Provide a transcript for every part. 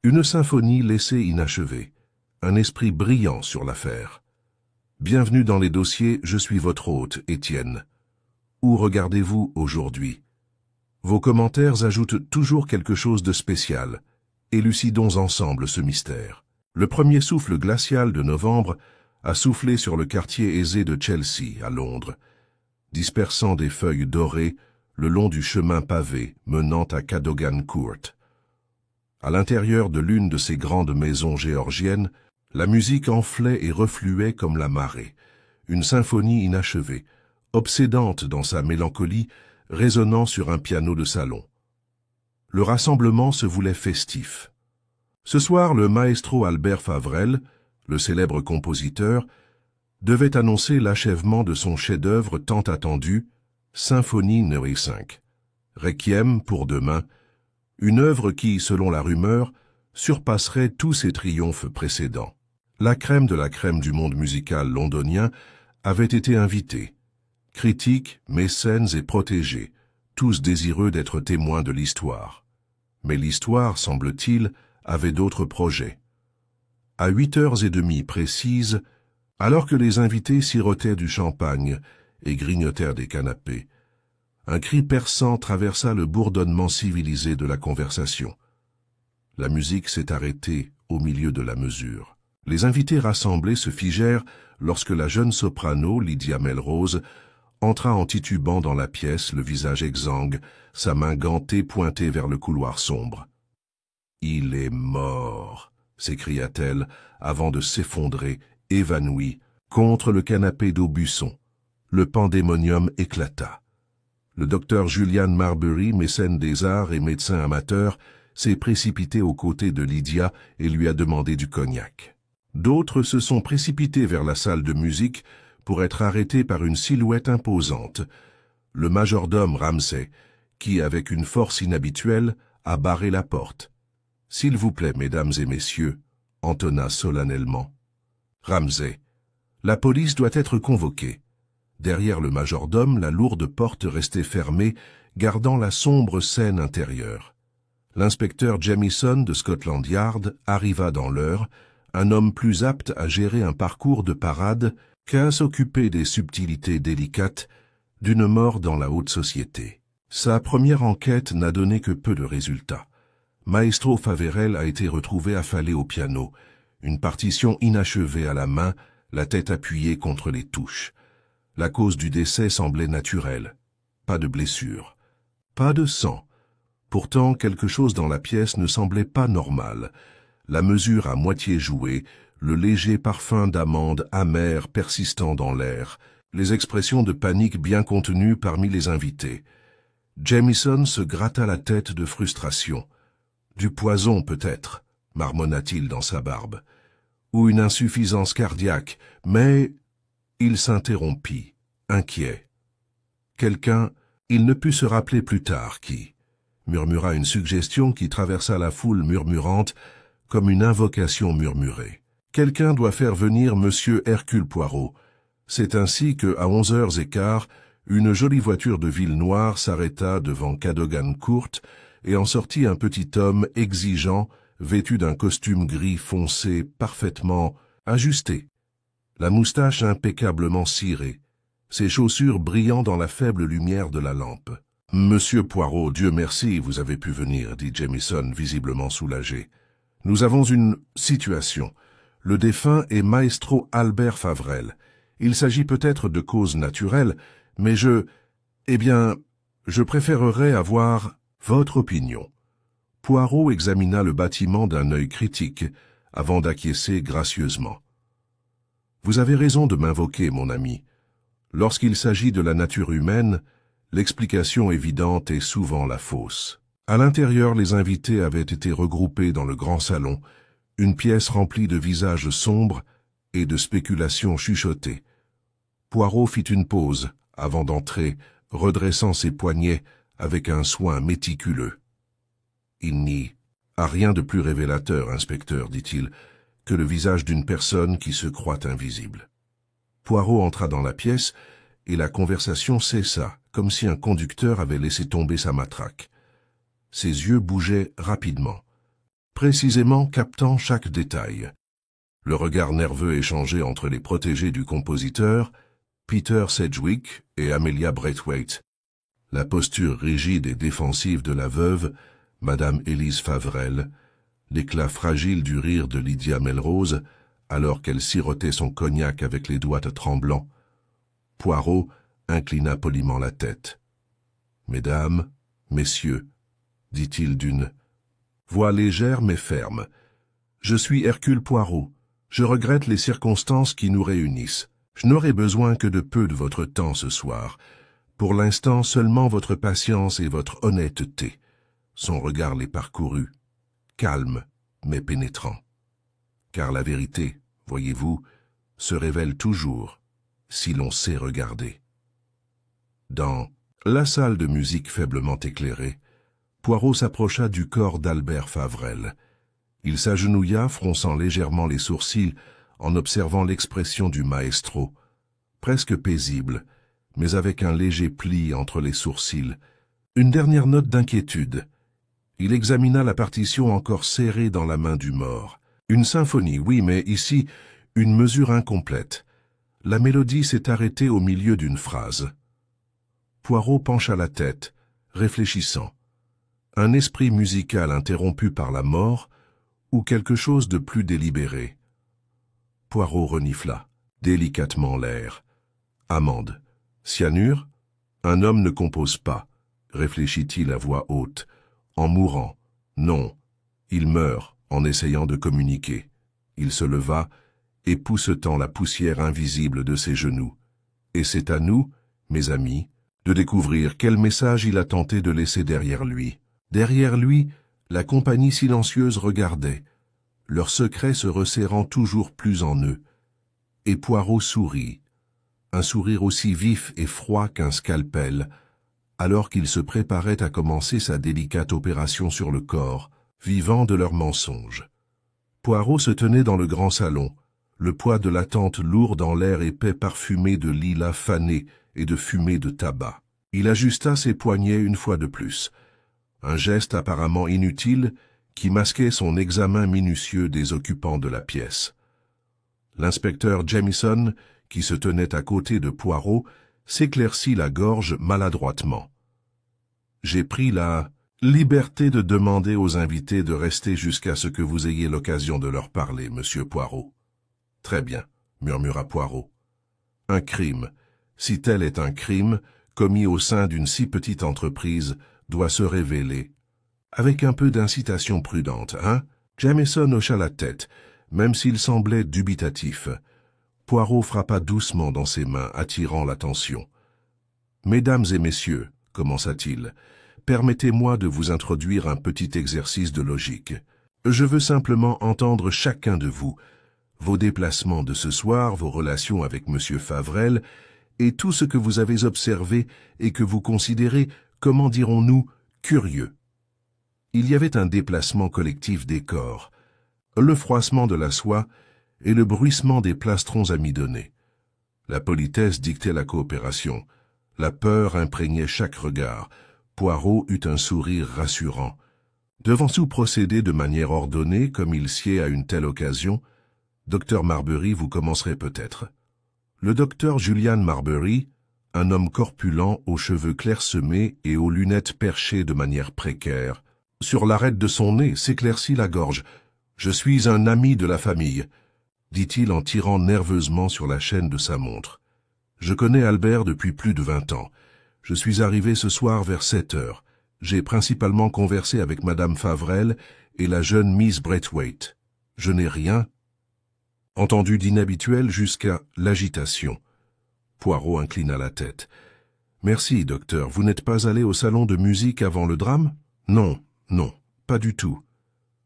Une symphonie laissée inachevée. Un esprit brillant sur l'affaire. Bienvenue dans les dossiers, je suis votre hôte, Étienne. Où regardez-vous aujourd'hui? Vos commentaires ajoutent toujours quelque chose de spécial. Élucidons ensemble ce mystère. Le premier souffle glacial de novembre a soufflé sur le quartier aisé de Chelsea, à Londres, dispersant des feuilles dorées le long du chemin pavé menant à Cadogan Court. À l'intérieur de l'une de ces grandes maisons géorgiennes, la musique enflait et refluait comme la marée, une symphonie inachevée, obsédante dans sa mélancolie, résonnant sur un piano de salon. Le rassemblement se voulait festif. Ce soir, le maestro Albert Favrel, le célèbre compositeur, devait annoncer l'achèvement de son chef-d'œuvre tant attendu, Symphonie No. 5, Requiem pour demain, une œuvre qui, selon la rumeur, surpasserait tous ses triomphes précédents. La crème de la crème du monde musical londonien avait été invitée. Critiques, mécènes et protégés, tous désireux d'être témoins de l'histoire. Mais l'histoire, semble-t-il, avait d'autres projets. À 8h30 précises, alors que les invités sirotaient du champagne et grignotèrent des canapés, un cri perçant traversa le bourdonnement civilisé de la conversation. La musique s'est arrêtée au milieu de la mesure. Les invités rassemblés se figèrent lorsque la jeune soprano, Lydia Melrose, entra en titubant dans la pièce, le visage exsangue, sa main gantée pointée vers le couloir sombre. « Il est mort !» s'écria-t-elle avant de s'effondrer, évanouie, contre le canapé d'Aubusson. Le pandémonium éclata. Le docteur Julian Marbury, mécène des arts et médecin amateur, s'est précipité aux côtés de Lydia et lui a demandé du cognac. D'autres se sont précipités vers la salle de musique pour être arrêtés par une silhouette imposante, le majordome Ramsay, qui, avec une force inhabituelle, a barré la porte. « S'il vous plaît, mesdames et messieurs », entonna solennellement. Ramsay. La police doit être convoquée. Derrière le majordome, la lourde porte restait fermée, gardant la sombre scène intérieure. L'inspecteur Jamieson de Scotland Yard arriva dans l'heure, un homme plus apte à gérer un parcours de parade qu'à s'occuper des subtilités délicates d'une mort dans la haute société. Sa première enquête n'a donné que peu de résultats. Maestro Favrel a été retrouvé affalé au piano, une partition inachevée à la main, la tête appuyée contre les touches. La cause du décès semblait naturelle. Pas de blessure. Pas de sang. Pourtant, quelque chose dans la pièce ne semblait pas normal. La mesure à moitié jouée, le léger parfum d'amande amère persistant dans l'air, les expressions de panique bien contenues parmi les invités. Jamieson se gratta la tête de frustration. Du poison peut-être, marmonna-t-il dans sa barbe, ou une insuffisance cardiaque, mais il s'interrompit, inquiet. Quelqu'un, il ne put se rappeler plus tard qui, murmura une suggestion qui traversa la foule murmurante comme une invocation murmurée. Quelqu'un doit faire venir Monsieur Hercule Poirot. C'est ainsi que, à 11h15, une jolie voiture de ville noire s'arrêta devant Cadogan Court et en sortit un petit homme exigeant, vêtu d'un costume gris foncé parfaitement ajusté, la moustache impeccablement cirée, ses chaussures brillant dans la faible lumière de la lampe. « Monsieur Poirot, Dieu merci, vous avez pu venir, » dit Jamieson, visiblement soulagé. « Nous avons une situation. Le défunt est Maestro Albert Favrel. Il s'agit peut-être de cause naturelle, mais je préférerais avoir votre opinion. » Poirot examina le bâtiment d'un œil critique, avant d'acquiescer gracieusement. « Vous avez raison de m'invoquer, mon ami. Lorsqu'il s'agit de la nature humaine, l'explication évidente est souvent la fausse. » À l'intérieur, les invités avaient été regroupés dans le grand salon, une pièce remplie de visages sombres et de spéculations chuchotées. Poirot fit une pause avant d'entrer, redressant ses poignets avec un soin méticuleux. « Il n'y a rien de plus révélateur, inspecteur, dit-il, que le visage d'une personne qui se croit invisible. » Poirot entra dans la pièce et la conversation cessa, comme si un conducteur avait laissé tomber sa matraque. Ses yeux bougeaient rapidement. précisément captant chaque détail. Le regard nerveux échangé entre les protégés du compositeur, Peter Sedgwick et Amelia Braithwaite. La posture rigide et défensive de la veuve, Madame Élise Favrel, l'éclat fragile du rire de Lydia Melrose, alors qu'elle sirotait son cognac avec les doigts tremblants. Poirot inclina poliment la tête. « Mesdames, messieurs, dit-il d'une voix légère mais ferme, je suis Hercule Poirot. Je regrette les circonstances qui nous réunissent. Je n'aurai besoin que de peu de votre temps ce soir. Pour l'instant, seulement votre patience et votre honnêteté. » Son regard les parcourut, calme mais pénétrant. Car la vérité, voyez-vous, se révèle toujours si l'on sait regarder. Dans la salle de musique faiblement éclairée, Poirot s'approcha du corps d'Albert Favrel. Il s'agenouilla, fronçant légèrement les sourcils, en observant l'expression du maestro, presque paisible, mais avec un léger pli entre les sourcils. Une dernière note d'inquiétude. Il examina la partition encore serrée dans la main du mort. Une symphonie, oui, mais ici, une mesure incomplète. La mélodie s'est arrêtée au milieu d'une phrase. Poirot pencha la tête, réfléchissant. Un esprit musical interrompu par la mort ou quelque chose de plus délibéré. Poirot renifla, délicatement l'air. Amande. Cyanure? Un homme ne compose pas, réfléchit-il à voix haute. En mourant. Non. Il meurt en essayant de communiquer. Il se leva, époussetant la poussière invisible de ses genoux. Et c'est à nous, mes amis, de découvrir quel message il a tenté de laisser derrière lui. Derrière lui, la compagnie silencieuse regardait, leur secret se resserrant toujours plus en eux. Et Poirot sourit, un sourire aussi vif et froid qu'un scalpel, alors qu'il se préparait à commencer sa délicate opération sur le corps, vivant de leurs mensonges. Poirot se tenait dans le grand salon, le poids de l'attente lourd dans l'air épais parfumé de lilas fanés et de fumée de tabac. Il ajusta ses poignets une fois de plus, un geste apparemment inutile qui masquait son examen minutieux des occupants de la pièce. L'inspecteur Jamison, qui se tenait à côté de Poirot, s'éclaircit la gorge maladroitement. « J'ai pris la liberté de demander aux invités de rester jusqu'à ce que vous ayez l'occasion de leur parler, monsieur Poirot. »« Très bien, » murmura Poirot. « Un crime, si tel est un crime, commis au sein d'une si petite entreprise, doit se révéler. Avec un peu d'incitation prudente, hein ?» Jamison hocha la tête, même s'il semblait dubitatif. Poirot frappa doucement dans ses mains, attirant l'attention. « Mesdames et messieurs, » commença-t-il, « permettez-moi de vous introduire un petit exercice de logique. Je veux simplement entendre chacun de vous, vos déplacements de ce soir, vos relations avec M. Favrel, et tout ce que vous avez observé et que vous considérez, comment dirons-nous, curieux. » Il y avait un déplacement collectif des corps, le froissement de la soie et le bruissement des plastrons amidonnés. La politesse dictait la coopération. La peur imprégnait chaque regard. Poirot eut un sourire rassurant. Devant-nous procéder de manière ordonnée, comme il sied à une telle occasion? Docteur Marbury, vous commencerez peut-être. Le docteur Julian Marbury, un homme corpulent aux cheveux clairsemés et aux lunettes perchées de manière précaire, sur l'arête de son nez s'éclaircit la gorge. « Je suis un ami de la famille », dit-il en tirant nerveusement sur la chaîne de sa montre. « Je connais Albert depuis plus de 20 ans. Je suis arrivé ce soir vers 7 heures. J'ai principalement conversé avec Madame Favrel et la jeune Miss Braithwaite. Je n'ai rien entendu d'inhabituel jusqu'à l'agitation. » Poirot inclina la tête. « Merci, docteur. Vous n'êtes pas allé au salon de musique avant le drame? »« Non, non, pas du tout.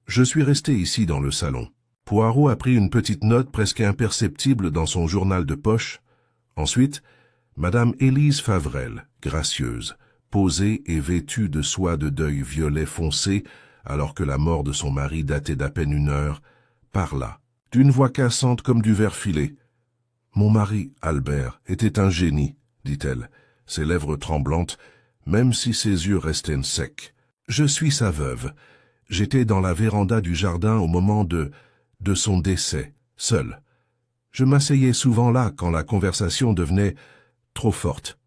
Je suis resté ici dans le salon. » Poirot a pris une petite note presque imperceptible dans son journal de poche. Ensuite, Madame Élise Favrel, gracieuse, posée et vêtue de soie de deuil violet foncé, alors que la mort de son mari datait d'à peine 1 heure, parla, d'une voix cassante comme du verre filé. « Mon mari, Albert, était un génie, » dit-elle, ses lèvres tremblantes, même si ses yeux restaient secs. « Je suis sa veuve. J'étais dans la véranda du jardin au moment de son décès, seul. Je m'asseyais souvent là quand la conversation devenait trop forte.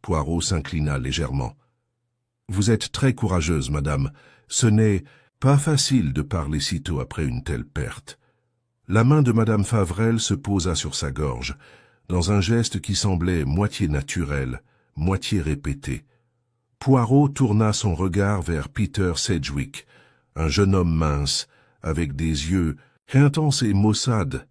Poirot s'inclina légèrement. « Vous êtes très courageuse, madame. Ce n'est pas facile de parler sitôt après une telle perte. » La main de madame Favrel se posa sur sa gorge, dans un geste qui semblait moitié naturel, moitié répété. Poirot tourna son regard vers Peter Sedgwick, un jeune homme mince, avec des yeux intenses et maussades,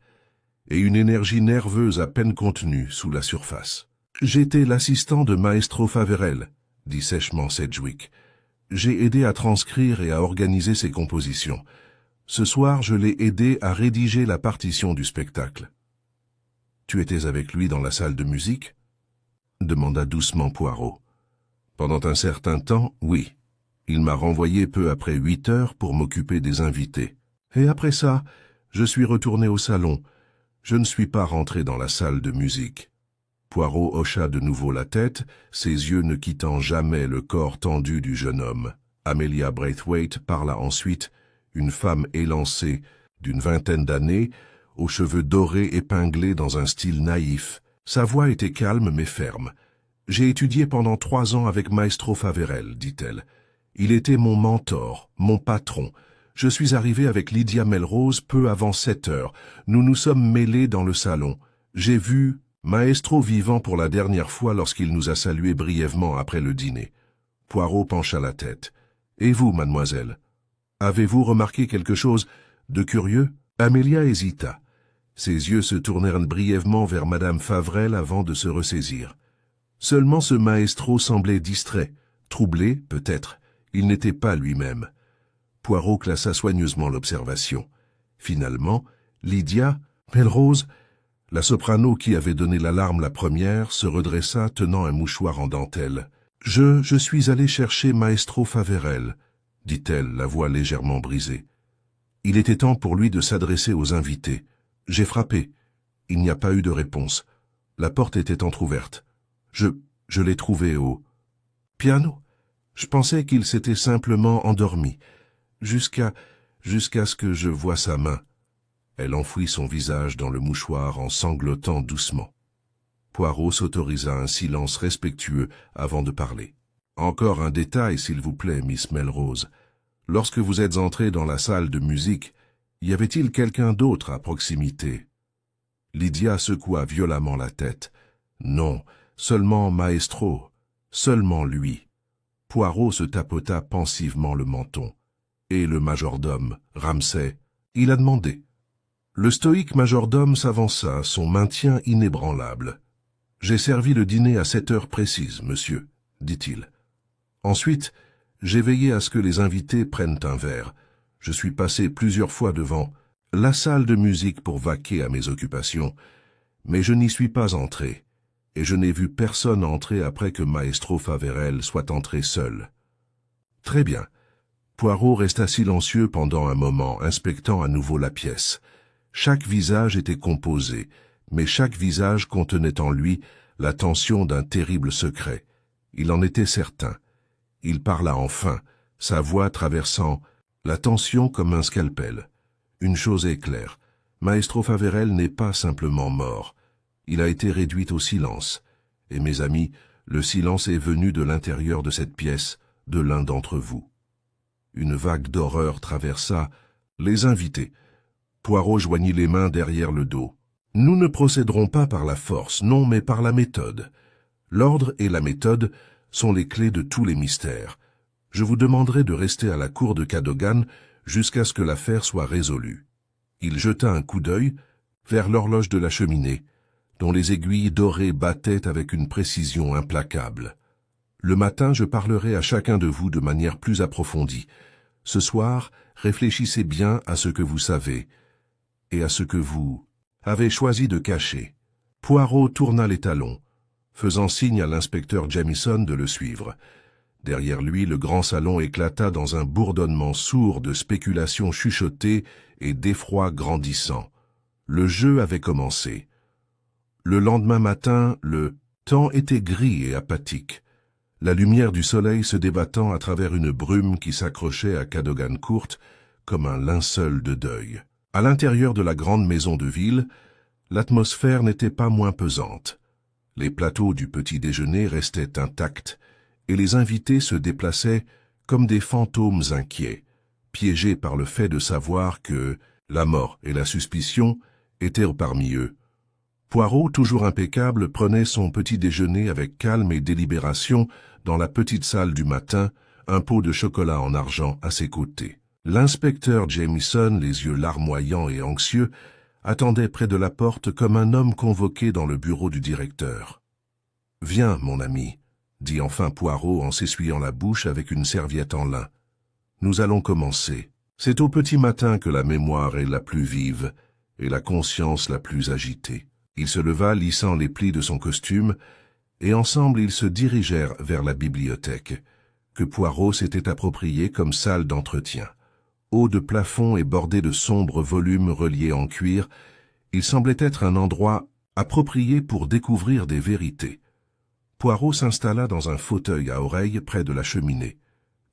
et une énergie nerveuse à peine contenue sous la surface. « J'étais l'assistant de Maestro Faverel, » dit sèchement Sedgwick. « J'ai aidé à transcrire et à organiser ses compositions. Ce soir, je l'ai aidé à rédiger la partition du spectacle. »« Tu étais avec lui dans la salle de musique ?» demanda doucement Poirot. « Pendant un certain temps, oui. Il m'a renvoyé peu après 8 heures pour m'occuper des invités. Et après ça, je suis retourné au salon. Je ne suis pas rentré dans la salle de musique. » Poirot hocha de nouveau la tête, ses yeux ne quittant jamais le corps tendu du jeune homme. Amelia Braithwaite parla ensuite, une femme élancée, d'une vingtaine d'années, aux cheveux dorés épinglés dans un style naïf. Sa voix était calme mais ferme. « J'ai étudié pendant 3 ans avec Maestro Faverel, dit-elle. Il était mon mentor, mon patron. Je suis arrivé avec Lydia Melrose peu avant 7 heures. Nous nous sommes mêlés dans le salon. J'ai vu Maestro vivant pour la dernière fois lorsqu'il nous a salués brièvement après le dîner. » Poirot pencha la tête. « Et vous, mademoiselle? Avez-vous remarqué quelque chose de curieux ?» Amélia hésita. Ses yeux se tournèrent brièvement vers madame Favrel avant de se ressaisir. Seulement ce maestro semblait distrait, troublé, peut-être. Il n'était pas lui-même. Poirot classa soigneusement l'observation. Finalement, Lydia Melrose, la soprano qui avait donné l'alarme la première, se redressa tenant un mouchoir en dentelle. « Je suis allé chercher Maestro Faverel, » dit-elle, la voix légèrement brisée. Il était temps pour lui de s'adresser aux invités. J'ai frappé. Il n'y a pas eu de réponse. La porte était entr'ouverte. Je l'ai trouvé au piano. Je pensais qu'il s'était simplement endormi, jusqu'à ce que je voie sa main. Elle enfouit son visage dans le mouchoir en sanglotant doucement. Poirot s'autorisa un silence respectueux avant de parler. « Encore un détail, s'il vous plaît, Miss Melrose. Lorsque vous êtes entrée dans la salle de musique, y avait-il quelqu'un d'autre à proximité ?» Lydia secoua violemment la tête. « Non, seulement Maestro, seulement lui. » Poirot se tapota pensivement le menton. « Et le majordome, Ramsay, il a demandé. » Le stoïque majordome s'avança, son maintien inébranlable. « J'ai servi le dîner à 7 heures précises, monsieur, » dit-il. Ensuite, j'ai veillé à ce que les invités prennent un verre. Je suis passé plusieurs fois devant la salle de musique pour vaquer à mes occupations, mais je n'y suis pas entré, et je n'ai vu personne entrer après que Maestro Faverel soit entré seul. Très bien. Poirot resta silencieux pendant un moment, inspectant à nouveau la pièce. Chaque visage était composé, mais chaque visage contenait en lui la tension d'un terrible secret. Il en était certain. Il parla enfin, sa voix traversant la tension comme un scalpel. Une chose est claire, Maestro Faverel n'est pas simplement mort. Il a été réduit au silence. Et mes amis, le silence est venu de l'intérieur de cette pièce, de l'un d'entre vous. Une vague d'horreur traversa les invités. Poirot joignit les mains derrière le dos. Nous ne procéderons pas par la force, non, mais par la méthode. L'ordre et la méthode sont les clés de tous les mystères. Je vous demanderai de rester à la cour de Cadogan jusqu'à ce que l'affaire soit résolue. Il jeta un coup d'œil vers l'horloge de la cheminée, dont les aiguilles dorées battaient avec une précision implacable. Le matin, je parlerai à chacun de vous de manière plus approfondie. Ce soir, réfléchissez bien à ce que vous savez et à ce que vous avez choisi de cacher. Poirot tourna les talons, faisant signe à l'inspecteur Jamison de le suivre. Derrière lui, le grand salon éclata dans un bourdonnement sourd de spéculations chuchotées et d'effroi grandissant. Le jeu avait commencé. Le lendemain matin, le temps était gris et apathique. la lumière du soleil se débattant à travers une brume qui s'accrochait à Cadogan Court comme un linceul de deuil. À l'intérieur de la grande maison de ville, l'atmosphère n'était pas moins pesante. Les plateaux du petit déjeuner restaient intacts, et les invités se déplaçaient comme des fantômes inquiets, piégés par le fait de savoir que la mort et la suspicion étaient parmi eux. Poirot, toujours impeccable, prenait son petit déjeuner avec calme et délibération dans la petite salle du matin, un pot de chocolat en argent à ses côtés. L'inspecteur Jamieson, les yeux larmoyants et anxieux, attendait près de la porte comme un homme convoqué dans le bureau du directeur. « Viens, mon ami », dit enfin Poirot en s'essuyant la bouche avec une serviette en lin. « Nous allons commencer. C'est au petit matin que la mémoire est la plus vive et la conscience la plus agitée. » Il se leva, lissant les plis de son costume, et ensemble ils se dirigèrent vers la bibliothèque, que Poirot s'était appropriée comme salle d'entretien. Haut de plafond et bordé de sombres volumes reliés en cuir, il semblait être un endroit approprié pour découvrir des vérités. Poirot s'installa dans un fauteuil à oreilles près de la cheminée.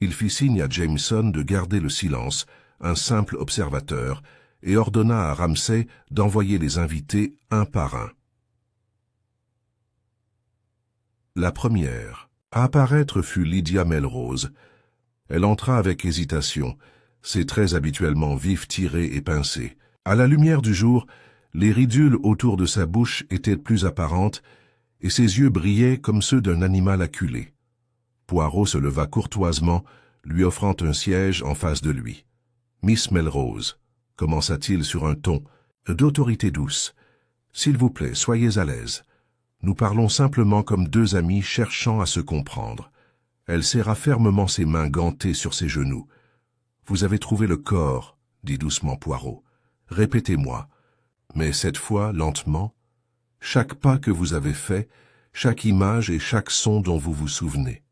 Il fit signe à Jameson de garder le silence, un simple observateur, et ordonna à Ramsay d'envoyer les invités un par un. La première à apparaître fut Lydia Melrose. Elle entra avec hésitation, ses traits habituellement vifs tirés et pincés. À la lumière du jour, les ridules autour de sa bouche étaient plus apparentes, et ses yeux brillaient comme ceux d'un animal acculé. Poirot se leva courtoisement, lui offrant un siège en face de lui. « Miss Melrose », commença-t-il sur un ton d'autorité douce, « s'il vous plaît, soyez à l'aise. Nous parlons simplement comme deux amis cherchant à se comprendre. » Elle serra fermement ses mains gantées sur ses genoux. « Vous avez trouvé le corps, » dit doucement Poirot. « Répétez-moi, mais cette fois lentement, chaque pas que vous avez fait, chaque image et chaque son dont vous vous souvenez. »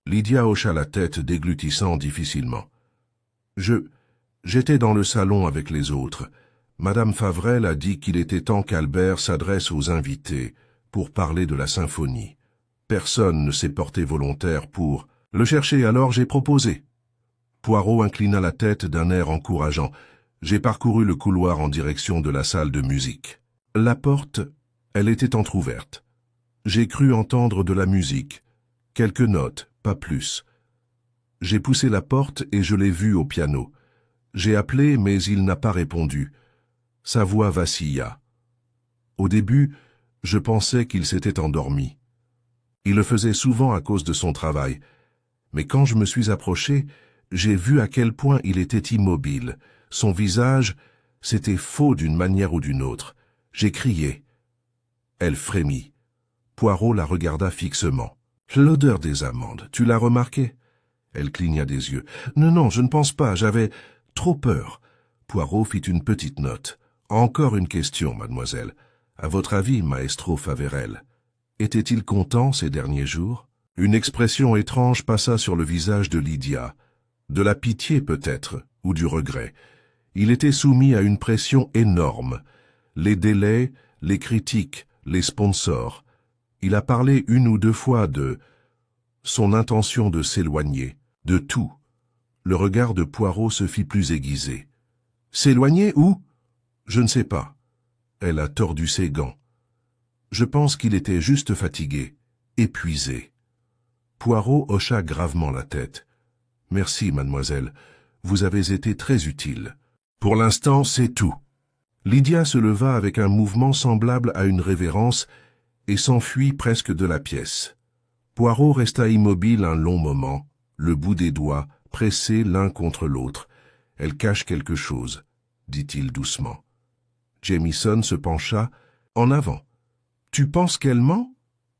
Lydia hocha la tête, déglutissant difficilement. « J'étais dans le salon avec les autres. Madame Favrel a dit qu'il était temps qu'Albert s'adresse aux invités pour parler de la symphonie. Personne ne s'est porté volontaire pour le chercher, alors j'ai proposé. » Poirot inclina la tête d'un air encourageant. J'ai parcouru le couloir en direction de la salle de musique. La porte, elle était entr'ouverte. J'ai cru entendre de la musique. Quelques notes, pas plus. J'ai poussé la porte et je l'ai vu au piano. J'ai appelé, mais il n'a pas répondu. Sa voix vacilla. Au début, je pensais qu'il s'était endormi. Il le faisait souvent à cause de son travail. Mais quand je me suis approché, j'ai vu à quel point il était immobile. Son visage, c'était faux d'une manière ou d'une autre. J'ai crié. Elle frémit. Poirot la regarda fixement. « L'odeur des amandes, tu l'as remarqué ?» Elle cligna des yeux. « Non, je ne pense pas, j'avais trop peur. » Poirot fit une petite note. « Encore une question, mademoiselle. À votre avis, maestro Faverel, était-il content ces derniers jours ?» Une expression étrange passa sur le visage de Lydia. De la pitié peut-être, ou du regret. Il était soumis à une pression énorme. Les délais, les critiques, les sponsors. Il a parlé une ou deux fois de son intention de s'éloigner, de tout. Le regard de Poirot se fit plus aiguisé. « S'éloigner où ? Je ne sais pas. » Elle a tordu ses gants. Je pense qu'il était juste fatigué, épuisé. Poirot hocha gravement la tête. « Merci, mademoiselle. Vous avez été très utile. Pour l'instant, c'est tout. » Lydia se leva avec un mouvement semblable à une révérence et s'enfuit presque de la pièce. Poirot resta immobile un long moment, le bout des doigts pressés l'un contre l'autre. « Elle cache quelque chose, » dit-il doucement. Jamieson se pencha. « En avant. »« Tu penses qu'elle ment ?»«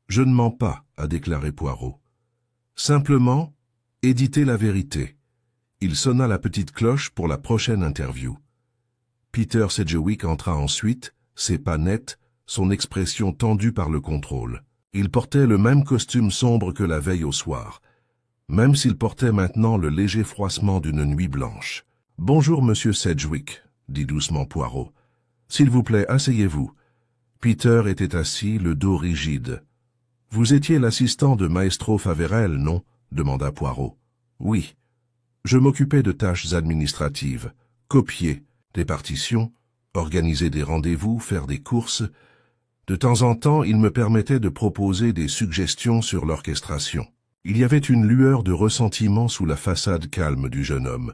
Je ne mens pas, » a déclaré Poirot. « Simplement, éditer la vérité. » Il sonna la petite cloche pour la prochaine interview. Peter Sedgwick entra ensuite, ses pas nets, son expression tendue par le contrôle. Il portait le même costume sombre que la veille au soir, même s'il portait maintenant le léger froissement d'une nuit blanche. « Bonjour, monsieur Sedgwick, » dit doucement Poirot. « S'il vous plaît, asseyez-vous. » Peter était assis, le dos rigide. « Vous étiez l'assistant de Maestro Faverel, non? Demanda Poirot. Oui. Je m'occupais de tâches administratives, copier des partitions, organiser des rendez-vous, faire des courses. De temps en temps, il me permettait de proposer des suggestions sur l'orchestration. Il y avait une lueur de ressentiment sous la façade calme du jeune homme.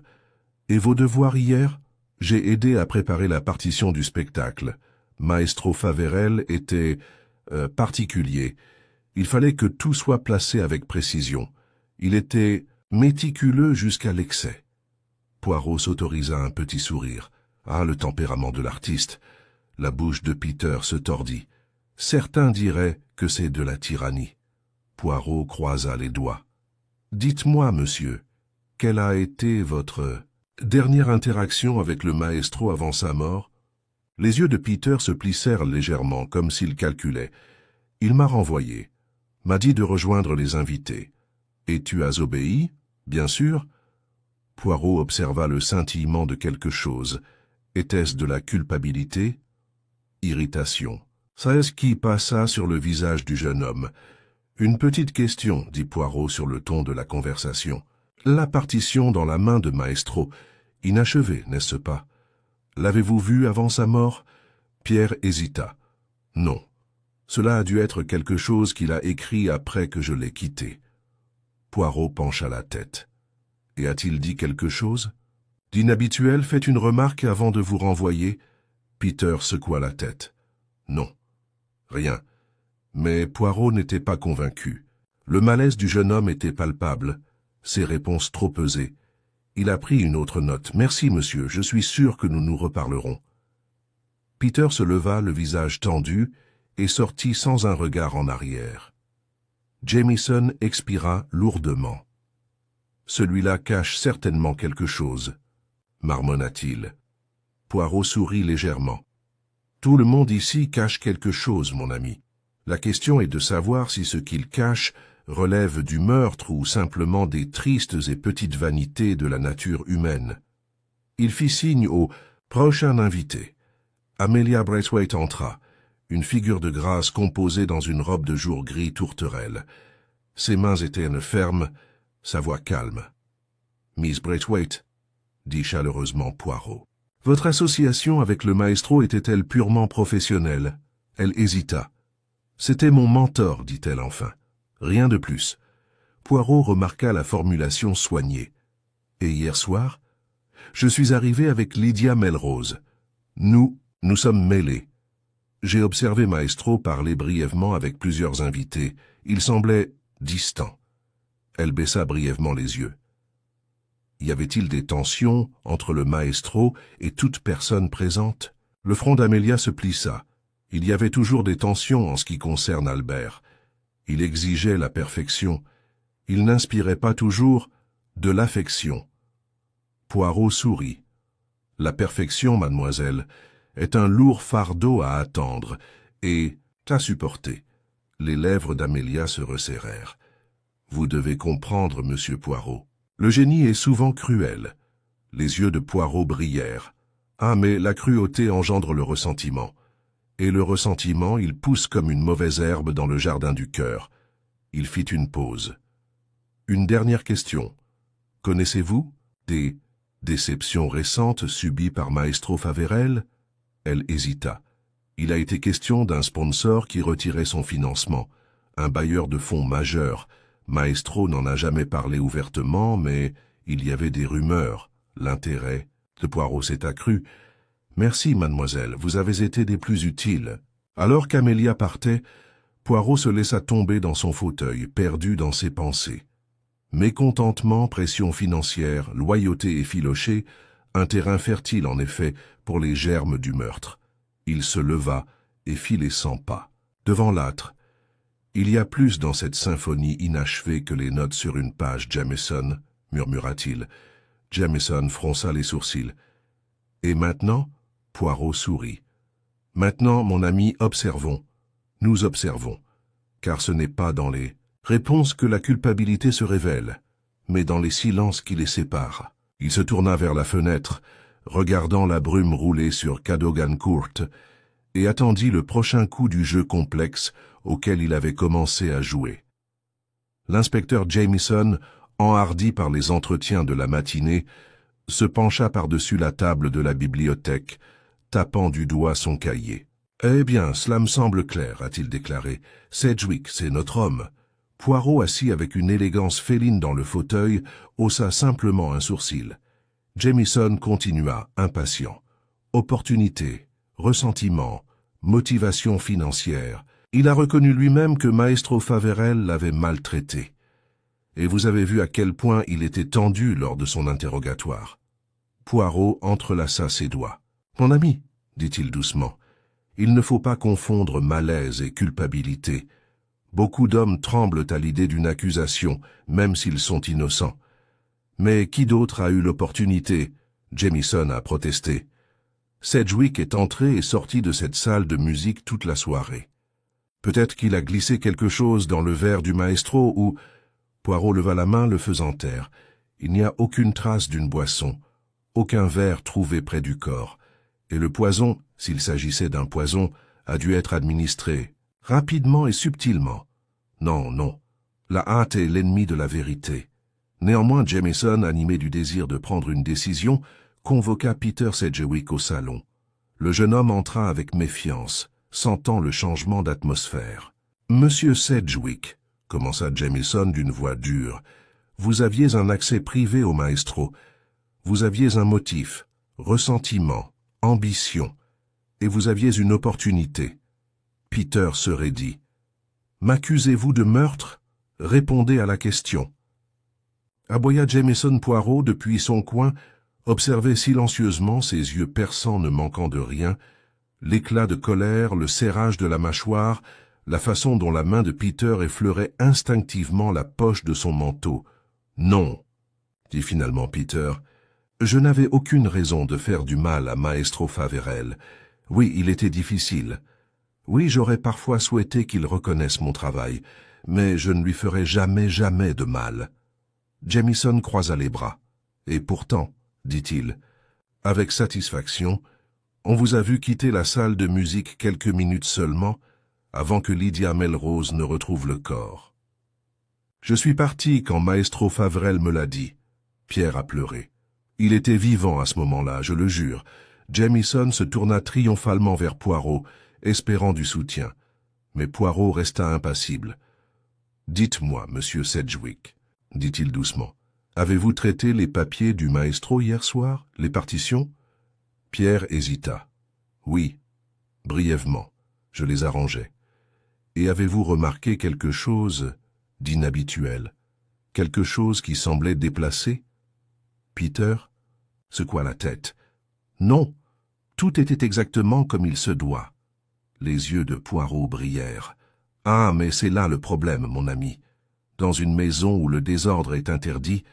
Et vos devoirs hier? J'ai aidé à préparer la partition du spectacle. Maestro Faverel était particulier. Il fallait que tout soit placé avec précision. Il était méticuleux jusqu'à l'excès. Poirot s'autorisa un petit sourire. Ah, le tempérament de l'artiste. La bouche de Peter se tordit. Certains diraient que c'est de la tyrannie. Poirot croisa les doigts. Dites-moi, monsieur, quelle a été votre dernière interaction avec le maestro avant sa mort? Les yeux de Peter se plissèrent légèrement, comme s'il calculait. Il m'a renvoyé, m'a dit de rejoindre les invités. Et tu as obéi, bien sûr? Poirot observa le scintillement de quelque chose. Était-ce de la culpabilité? Irritation. C'est ce qui passa sur le visage du jeune homme. Une petite question, dit Poirot sur le ton de la conversation. La partition dans la main de Maestro, inachevée, n'est-ce pas? L'avez-vous vu avant sa mort? Pierre hésita. Non. Cela a dû être quelque chose qu'il a écrit après que je l'ai quitté. Poirot pencha la tête. Et a-t-il dit quelque chose? D'inhabituel, faites une remarque avant de vous renvoyer. Peter secoua la tête. Non. Rien. Mais Poirot n'était pas convaincu. Le malaise du jeune homme était palpable, ses réponses trop pesées. Il a pris une autre note. « Merci, monsieur, je suis sûr que nous nous reparlerons. » Peter se leva, le visage tendu, et sortit sans un regard en arrière. Jamieson expira lourdement. « Celui-là cache certainement quelque chose, » marmonna-t-il. Poirot sourit légèrement. « Tout le monde ici cache quelque chose, mon ami. La question est de savoir si ce qu'il cache relève du meurtre ou simplement des tristes et petites vanités de la nature humaine. » Il fit signe au prochain invité. Amelia Braithwaite entra, une figure de grâce composée dans une robe de jour gris tourterelle. Ses mains étaient fermes, sa voix calme. « Miss Braithwaite, » dit chaleureusement Poirot. « Votre association avec le maestro était-elle purement professionnelle ?» Elle hésita. « C'était mon mentor, dit-elle enfin. Rien de plus. » Poirot remarqua la formulation soignée. « Et hier soir? Je suis arrivé avec Lydia Melrose. Nous sommes mêlés. J'ai observé Maestro parler brièvement avec plusieurs invités. Il semblait distant. » Elle baissa brièvement les yeux. Y avait-il des tensions entre le maestro et toute personne présente? Le front d'Amélia se plissa. Il y avait toujours des tensions en ce qui concerne Albert. Il exigeait la perfection. Il n'inspirait pas toujours de l'affection. Poirot sourit. « La perfection, mademoiselle, est un lourd fardeau à attendre et à supporter. » Les lèvres d'Amélia se resserrèrent. « Vous devez comprendre, monsieur Poirot. Le génie est souvent cruel. » Les yeux de Poirot brillèrent. « Ah, mais la cruauté engendre le ressentiment. Et le ressentiment, il pousse comme une mauvaise herbe dans le jardin du cœur. » Il fit une pause. « Une dernière question. Connaissez-vous des déceptions récentes subies par Maestro Faverel? » Elle hésita. Il a été question d'un sponsor qui retirait son financement, un bailleur de fonds majeur. Maestro n'en a jamais parlé ouvertement, mais il y avait des rumeurs. L'intérêt de Poirot s'est accru. « Merci, mademoiselle, vous avez été des plus utiles. » Alors qu'Amélia partait, Poirot se laissa tomber dans son fauteuil, perdu dans ses pensées. Mécontentement, pression financière, loyauté effilochée, un terrain fertile en effet pour les germes du meurtre. Il se leva et fit les 100 pas. Devant l'âtre, « Il y a plus dans cette symphonie inachevée que les notes sur une page, Jamieson, » murmura-t-il. Jamieson fronça les sourcils. « Et maintenant ?» Poirot sourit. « Maintenant, mon ami, observons. Nous observons. Car ce n'est pas dans les réponses que la culpabilité se révèle, mais dans les silences qui les séparent. » Il se tourna vers la fenêtre, regardant la brume rouler sur Cadogan Court, et attendit le prochain coup du jeu complexe auquel il avait commencé à jouer. L'inspecteur Jamieson, enhardi par les entretiens de la matinée, se pencha par-dessus la table de la bibliothèque, tapant du doigt son cahier. « Eh bien, cela me semble clair, a-t-il déclaré. Sedgwick, c'est notre homme. » Poirot, assis avec une élégance féline dans le fauteuil, haussa simplement un sourcil. Jamieson continua, impatient. Opportunité, ressentiment, motivation financière. Il a reconnu lui-même que Maestro Faverel l'avait maltraité. Et vous avez vu à quel point il était tendu lors de son interrogatoire. Poirot entrelaça ses doigts. « Mon ami, dit-il doucement, il ne faut pas confondre malaise et culpabilité. Beaucoup d'hommes tremblent à l'idée d'une accusation, même s'ils sont innocents. Mais qui d'autre a eu l'opportunité? Jamieson a protesté. Sedgwick est entré et sorti de cette salle de musique toute la soirée. Peut-être qu'il a glissé quelque chose dans le verre du maestro ou... Poirot leva la main, le faisant taire. Il n'y a aucune trace d'une boisson, aucun verre trouvé près du corps. Et le poison, s'il s'agissait d'un poison, a dû être administré rapidement et subtilement. Non, non, la hâte est l'ennemi de la vérité. Néanmoins, Jamieson, animé du désir de prendre une décision, convoqua Peter Sedgwick au salon. Le jeune homme entra avec méfiance, sentant le changement d'atmosphère. « Monsieur Sedgwick, » commença Jamieson d'une voix dure, « vous aviez un accès privé au maestro. Vous aviez un motif, ressentiment, ambition, et vous aviez une opportunité. » Peter se raidit. « M'accusez-vous de meurtre? Répondez à la question. » Aboya Jamieson. Poirot, depuis son coin, observait silencieusement, ses yeux perçants ne manquant de rien, l'éclat de colère, le serrage de la mâchoire, la façon dont la main de Peter effleurait instinctivement la poche de son manteau. « Non, » dit finalement Peter, « je n'avais aucune raison de faire du mal à Maestro Faverel. Oui, il était difficile. Oui, j'aurais parfois souhaité qu'il reconnaisse mon travail, mais je ne lui ferai jamais de mal. » Jamieson croisa les bras. « Et pourtant, dit-il, avec satisfaction, on vous a vu quitter la salle de musique quelques minutes seulement, avant que Lydia Melrose ne retrouve le corps. Je suis parti quand Maestro Faverel me l'a dit. » Pierre a pleuré. Il était vivant à ce moment-là, je le jure. Jamieson se tourna triomphalement vers Poirot, espérant du soutien. Mais Poirot resta impassible. « Dites-moi, monsieur Sedgwick, » dit-il doucement, « avez-vous traité les papiers du maestro hier soir, les partitions ?» Pierre hésita. « Oui, brièvement, je les arrangeais. Et avez-vous remarqué quelque chose d'inhabituel, quelque chose qui semblait déplacé ?» Peter secoua la tête. « Non, tout était exactement comme il se doit. » Les yeux de Poirot brillèrent. « Ah, mais c'est là le problème, mon ami. Dans une maison où le désordre est interdit,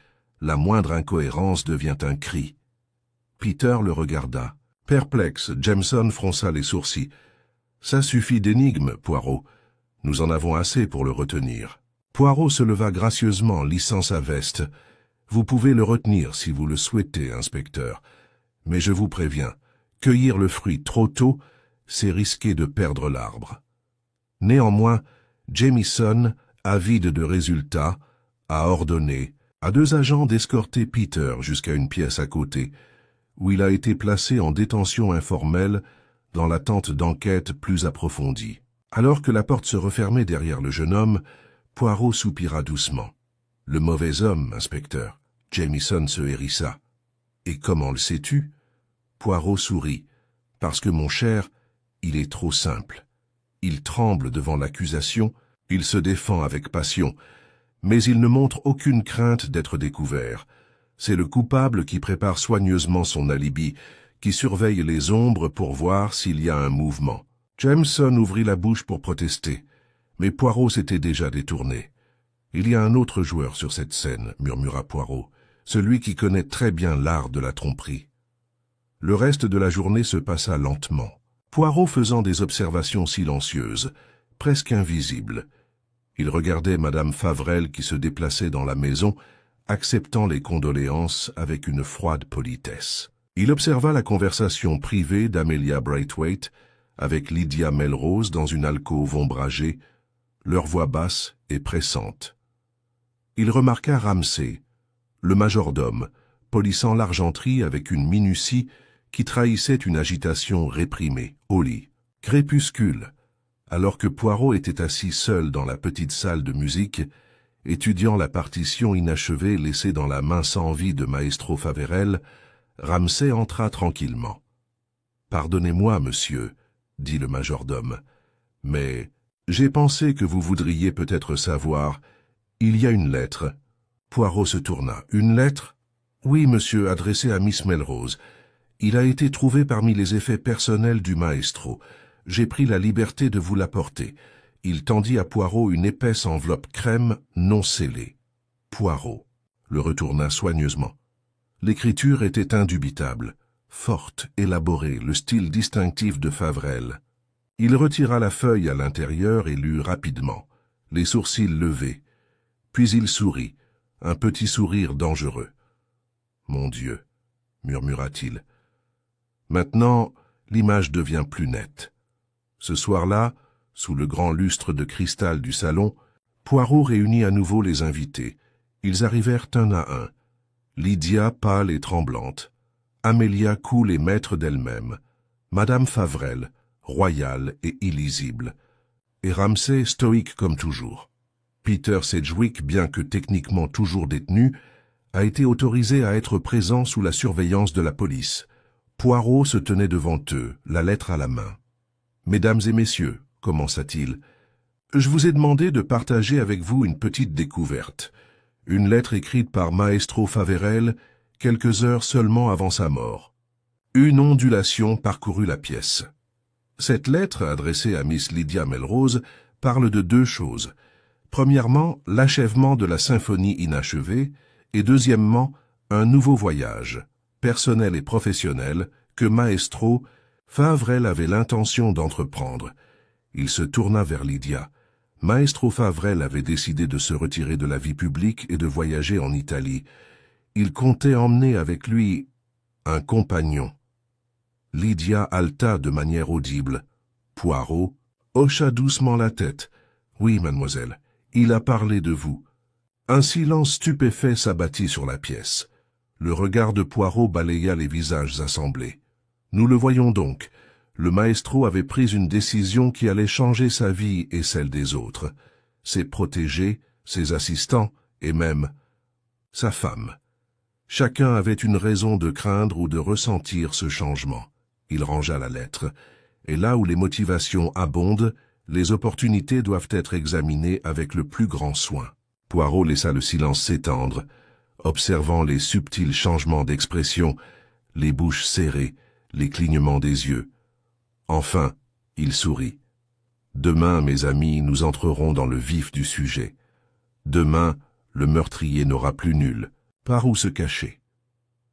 la moindre incohérence devient un cri. » Peter le regarda. Perplexe, Jamieson fronça les sourcils. « Ça suffit d'énigmes, Poirot. Nous en avons assez pour le retenir. » Poirot se leva gracieusement, lissant sa veste. « Vous pouvez le retenir si vous le souhaitez, inspecteur. Mais je vous préviens, cueillir le fruit trop tôt, c'est risquer de perdre l'arbre. » Néanmoins, Jamieson, avide de résultats, a ordonné à 2 agents d'escorter Peter jusqu'à une pièce à côté, où il a été placé en détention informelle dans l'attente d'enquêtes plus approfondies. Alors que la porte se refermait derrière le jeune homme, Poirot soupira doucement. « Le mauvais homme, inspecteur. » Jamieson se hérissa. « Et comment le sais-tu » Poirot sourit. « Parce que, mon cher, il est trop simple. Il tremble devant l'accusation, il se défend avec passion, mais il ne montre aucune crainte d'être découvert. C'est le coupable qui prépare soigneusement son alibi, qui surveille les ombres pour voir s'il y a un mouvement. » Jamieson ouvrit la bouche pour protester, mais Poirot s'était déjà détourné. « Il y a un autre joueur sur cette scène, » murmura Poirot, « celui qui connaît très bien l'art de la tromperie. » Le reste de la journée se passa lentement. Poirot faisant des observations silencieuses, presque invisibles. Il regardait Madame Faverel qui se déplaçait dans la maison, acceptant les condoléances avec une froide politesse. Il observa la conversation privée d'Amelia Braithwaite avec Lydia Melrose dans une alcôve ombragée, leur voix basse et pressante. Il remarqua Ramsay, le majordome, polissant l'argenterie avec une minutie qui trahissait une agitation réprimée, au lit. Crépuscule, alors que Poirot était assis seul dans la petite salle de musique, étudiant la partition inachevée laissée dans la main sans vie de Maestro Faverel, Ramsay entra tranquillement. « Pardonnez-moi, monsieur, » dit le majordome, « mais j'ai pensé que vous voudriez peut-être savoir. Il y a une lettre. » Poirot se tourna. « Une lettre ? » ?»« Oui, monsieur, adressée à Miss Melrose. Il a été trouvé parmi les effets personnels du maestro. J'ai pris la liberté de vous l'apporter. » Il tendit à Poirot une épaisse enveloppe crème non scellée. Poirot le retourna soigneusement. L'écriture était indubitable, forte, élaborée, le style distinctif de Faverel. Il retira la feuille à l'intérieur et lut rapidement, les sourcils levés. Puis il sourit, un petit sourire dangereux. « Mon Dieu !» murmura-t-il. Maintenant, l'image devient plus nette. Ce soir-là, sous le grand lustre de cristal du salon, Poirot réunit à nouveau les invités. Ils arrivèrent un à un. Lydia pâle et tremblante, Amélia cool et maître d'elle-même, Madame Faverel, royale et illisible, et Ramsay stoïque comme toujours. Peter Sedgwick, bien que techniquement toujours détenu, a été autorisé à être présent sous la surveillance de la police. Poirot se tenait devant eux, la lettre à la main. « Mesdames et messieurs, » commença-t-il, « je vous ai demandé de partager avec vous une petite découverte. Une lettre écrite par Maestro Faverel quelques heures seulement avant sa mort. » Une ondulation parcourut la pièce. Cette lettre, adressée à Miss Lydia Melrose, parle de deux choses. Premièrement, l'achèvement de la symphonie inachevée, et deuxièmement, un nouveau voyage, personnel et professionnel, que Maestro Faverel avait l'intention d'entreprendre. Il se tourna vers Lydia. Maestro Faverel avait décidé de se retirer de la vie publique et de voyager en Italie. Il comptait emmener avec lui un compagnon. Lydia haleta de manière audible. Poirot hocha doucement la tête. « Oui, mademoiselle, il a parlé de vous. » Un silence stupéfait s'abattit sur la pièce. Le regard de Poirot balaya les visages assemblés. Nous le voyons donc. Le maestro avait pris une décision qui allait changer sa vie et celle des autres. Ses protégés, ses assistants et même sa femme. Chacun avait une raison de craindre ou de ressentir ce changement. Il rangea la lettre. Et là où les motivations abondent, les opportunités doivent être examinées avec le plus grand soin. Poirot laissa le silence s'étendre, observant les subtils changements d'expression, les bouches serrées, les clignements des yeux. Enfin, il sourit. « Demain, mes amis, nous entrerons dans le vif du sujet. Demain, le meurtrier n'aura plus nul. Par où se cacher ?»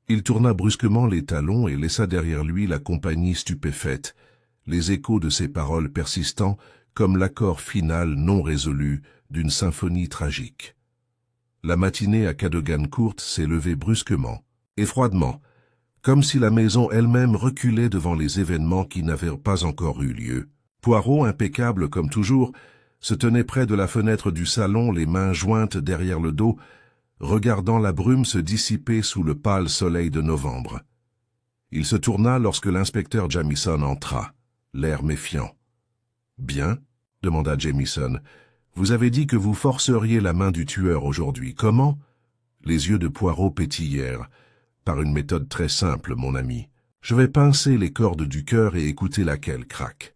Il tourna brusquement les talons et laissa derrière lui la compagnie stupéfaite, les échos de ses paroles persistant comme l'accord final non résolu d'une symphonie tragique. La matinée à Cadogan Court s'est levée brusquement et froidement, comme si la maison elle-même reculait devant les événements qui n'avaient pas encore eu lieu. Poirot, impeccable comme toujours, se tenait près de la fenêtre du salon, les mains jointes derrière le dos, regardant la brume se dissiper sous le pâle soleil de novembre. Il se tourna lorsque l'inspecteur Jamieson entra, l'air méfiant. « Bien ?» demanda Jamieson. « Vous avez dit que vous forceriez la main du tueur aujourd'hui. Comment ?» Les yeux de Poirot pétillèrent. « Par une méthode très simple, mon ami. Je vais pincer les cordes du cœur et écouter laquelle craque. »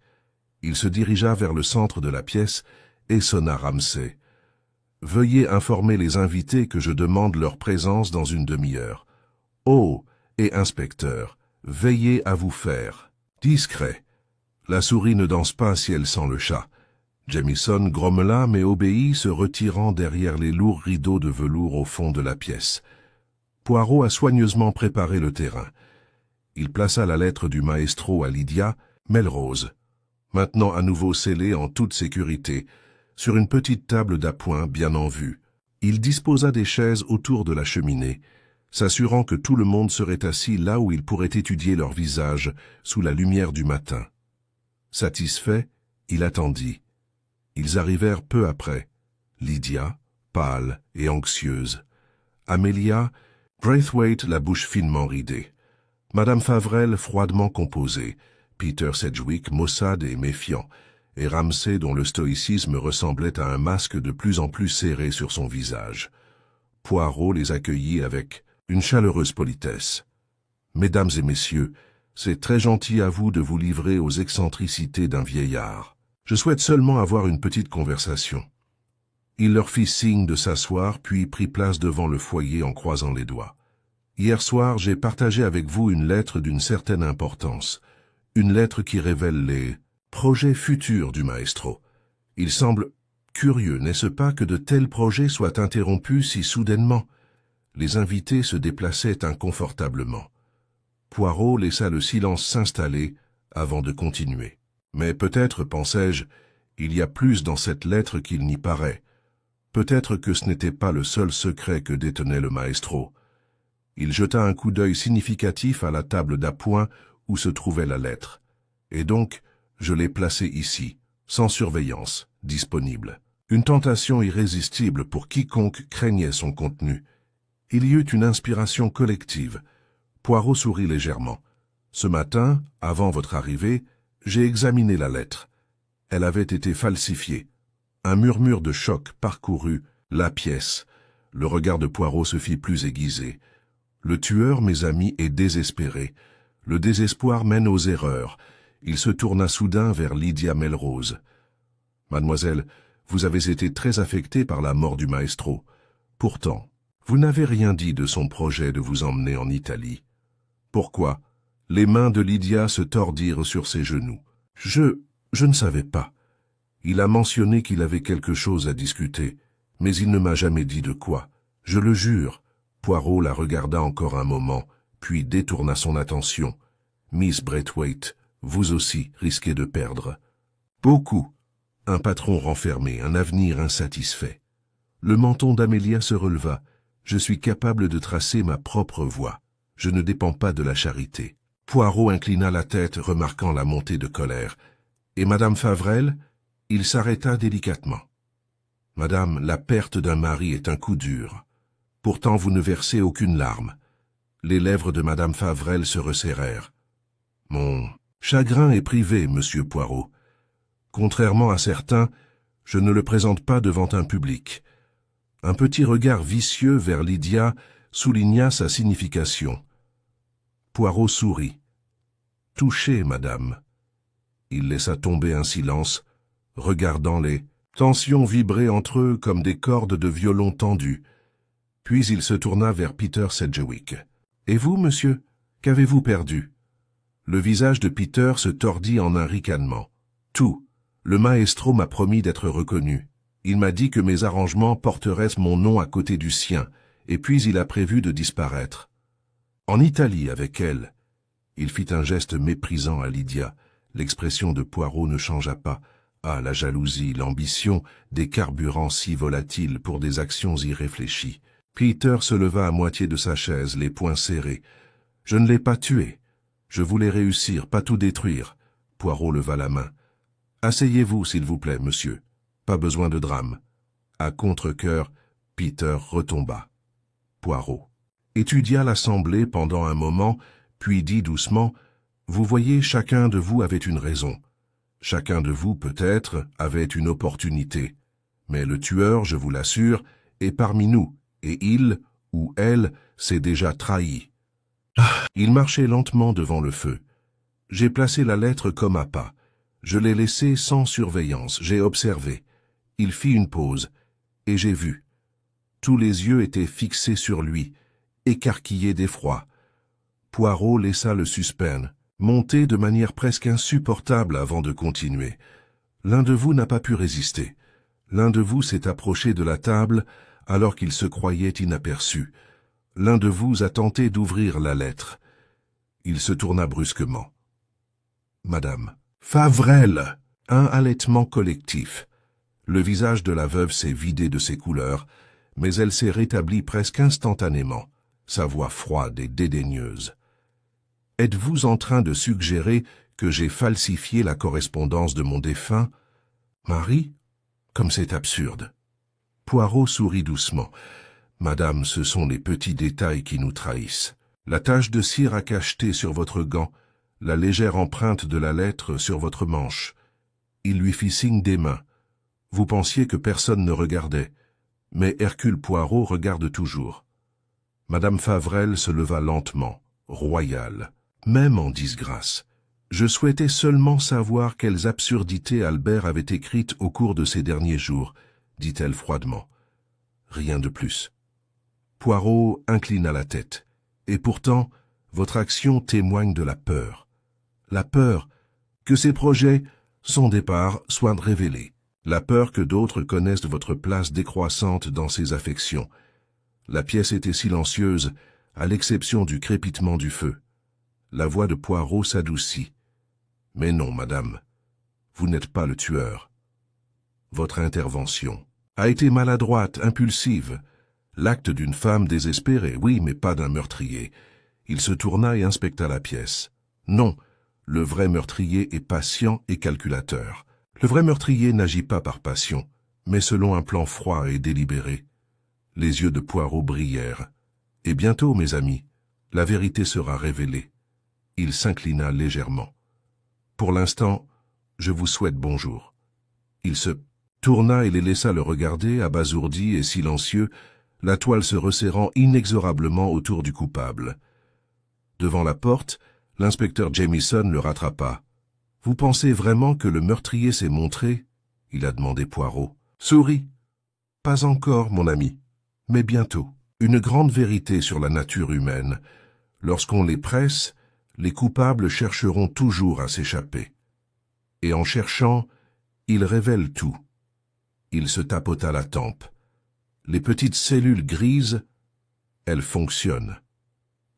Il se dirigea vers le centre de la pièce et sonna Ramsay. « Veuillez informer les invités que je demande leur présence dans une demi-heure. Oh, et inspecteur, veillez à vous faire. Discret. La souris ne danse pas si elle sent le chat. » Jamieson grommela mais obéit, se retirant derrière les lourds rideaux de velours au fond de la pièce. Poirot a soigneusement préparé le terrain. Il plaça la lettre du maestro à Lydia Melrose, maintenant à nouveau scellée en toute sécurité, sur une petite table d'appoint bien en vue. Il disposa des chaises autour de la cheminée, s'assurant que tout le monde serait assis là où il pourrait étudier leurs visages sous la lumière du matin. Satisfait, il attendit. Ils arrivèrent peu après. Lydia, pâle et anxieuse. Amelia, Braithwaite la bouche finement ridée. Madame Favrel froidement composée. Peter Sedgwick maussade et méfiant. Et Ramsay dont le stoïcisme ressemblait à un masque de plus en plus serré sur son visage. Poirot les accueillit avec une chaleureuse politesse. « Mesdames et messieurs, c'est très gentil à vous de vous livrer aux excentricités d'un vieillard. Je souhaite seulement avoir une petite conversation. » Il leur fit signe de s'asseoir, puis prit place devant le foyer en croisant les doigts. « Hier soir, j'ai partagé avec vous une lettre d'une certaine importance. Une lettre qui révèle les projets futurs du maestro. Il semble curieux, n'est-ce pas, que de tels projets soient interrompus si soudainement. Les invités se déplaçaient inconfortablement. Poirot laissa le silence s'installer avant de continuer. Mais peut-être, pensai-je, il y a plus dans cette lettre qu'il n'y paraît. Peut-être que ce n'était pas le seul secret que détenait le maestro. Il jeta un coup d'œil significatif à la table d'appoint où se trouvait la lettre. Et donc, je l'ai placée ici, sans surveillance, disponible. Une tentation irrésistible pour quiconque craignait son contenu. Il y eut une inspiration collective. Poirot sourit légèrement. Ce matin, avant votre arrivée, j'ai examiné la lettre. Elle avait été falsifiée. Un murmure de choc parcourut la pièce. Le regard de Poirot se fit plus aiguisé. Le tueur, mes amis, est désespéré. Le désespoir mène aux erreurs. Il se tourna soudain vers Lydia Melrose. « Mademoiselle, vous avez été très affectée par la mort du maestro. Pourtant, vous n'avez rien dit de son projet de vous emmener en Italie. Pourquoi? » Les mains de Lydia se tordirent sur ses genoux. « Je ne savais pas. Il a mentionné qu'il avait quelque chose à discuter, mais il ne m'a jamais dit de quoi. Je le jure. » Poirot la regarda encore un moment, puis détourna son attention. « Miss Braithwaite, vous aussi risquez de perdre. Beaucoup. Un patron renfermé, un avenir insatisfait. » Le menton d'Amélia se releva. « Je suis capable de tracer ma propre voie. Je ne dépends pas de la charité. » Poirot inclina la tête, remarquant la montée de colère. « Et Madame Favrel ?» Il s'arrêta délicatement. « Madame, la perte d'un mari est un coup dur. Pourtant vous ne versez aucune larme. » Les lèvres de Madame Favrel se resserrèrent. « Mon chagrin est privé, Monsieur Poirot. Contrairement à certains, je ne le présente pas devant un public. » Un petit regard vicieux vers Lydia souligna sa signification. Poirot sourit. « Touché, madame. » Il laissa tomber un silence, regardant les tensions vibrer entre eux comme des cordes de violon tendues. Puis il se tourna vers Peter Sedgwick. « Et vous, monsieur, qu'avez-vous perdu ?» Le visage de Peter se tordit en un ricanement. « Tout. Le maestro m'a promis d'être reconnu. Il m'a dit que mes arrangements porteraient mon nom à côté du sien, et puis il a prévu de disparaître. En Italie, avec elle. » Il fit un geste méprisant à Lydia. L'expression de Poirot ne changea pas. Ah, la jalousie, l'ambition, des carburants si volatiles pour des actions irréfléchies. Peter se leva à moitié de sa chaise, les poings serrés. « Je ne l'ai pas tué. Je voulais réussir, pas tout détruire. » Poirot leva la main. « Asseyez-vous, s'il vous plaît, monsieur. Pas besoin de drame. » À contre-cœur, Peter retomba. Poirot étudia l'assemblée pendant un moment, puis dit doucement, « Vous voyez, chacun de vous avait une raison. Chacun de vous, peut-être, avait une opportunité. Mais le tueur, je vous l'assure, est parmi nous, et il, ou elle, s'est déjà trahi. » Il marchait lentement devant le feu. J'ai placé la lettre comme appât. Je l'ai laissée sans surveillance, j'ai observé. Il fit une pause, et j'ai vu. Tous les yeux étaient fixés sur lui, écarquillés d'effroi. Poirot laissa le suspens monter de manière presque insupportable avant de continuer. L'un de vous n'a pas pu résister. L'un de vous s'est approché de la table alors qu'il se croyait inaperçu. L'un de vous a tenté d'ouvrir la lettre. Il se tourna brusquement. « Madame. »« Favrel !» Un halètement collectif. Le visage de la veuve s'est vidé de ses couleurs, mais elle s'est rétablie presque instantanément, sa voix froide et dédaigneuse. « Êtes-vous en train de suggérer que j'ai falsifié la correspondance de mon défunt mari ? Comme c'est absurde. Poirot sourit doucement. Madame, ce sont les petits détails qui nous trahissent. La tache de cire à cacheter sur votre gant, la légère empreinte de la lettre sur votre manche. Il lui fit signe des mains. Vous pensiez que personne ne regardait, mais Hercule Poirot regarde toujours. Madame Favrel se leva lentement, royale, même en disgrâce. Je souhaitais seulement savoir quelles absurdités Albert avait écrites au cours de ces derniers jours, dit-elle froidement. Rien de plus. Poirot inclina la tête. Et pourtant, votre action témoigne de la peur. La peur que ces projets, son départ, soient révélés. La peur que d'autres connaissent votre place décroissante dans ses affections. La pièce était silencieuse, à l'exception du crépitement du feu. La voix de Poirot s'adoucit. Mais non, madame, vous n'êtes pas le tueur. Votre intervention a été maladroite, impulsive. L'acte d'une femme désespérée, oui, mais pas d'un meurtrier. Il se tourna et inspecta la pièce. Non, le vrai meurtrier est patient et calculateur. Le vrai meurtrier n'agit pas par passion, mais selon un plan froid et délibéré. Les yeux de Poirot brillèrent. Et bientôt, mes amis, la vérité sera révélée. Il s'inclina légèrement. Pour l'instant, je vous souhaite bonjour. Il se tourna et les laissa le regarder, abasourdi et silencieux, la toile se resserrant inexorablement autour du coupable. Devant la porte, l'inspecteur Jamieson le rattrapa. « Vous pensez vraiment que le meurtrier s'est montré ?» il a demandé Poirot. « Souris. Pas encore, mon ami, mais bientôt. Une grande vérité sur la nature humaine. Lorsqu'on les presse, les coupables chercheront toujours à s'échapper. Et en cherchant, ils révèlent tout. » Il se tapota la tempe. Les petites cellules grises, elles fonctionnent.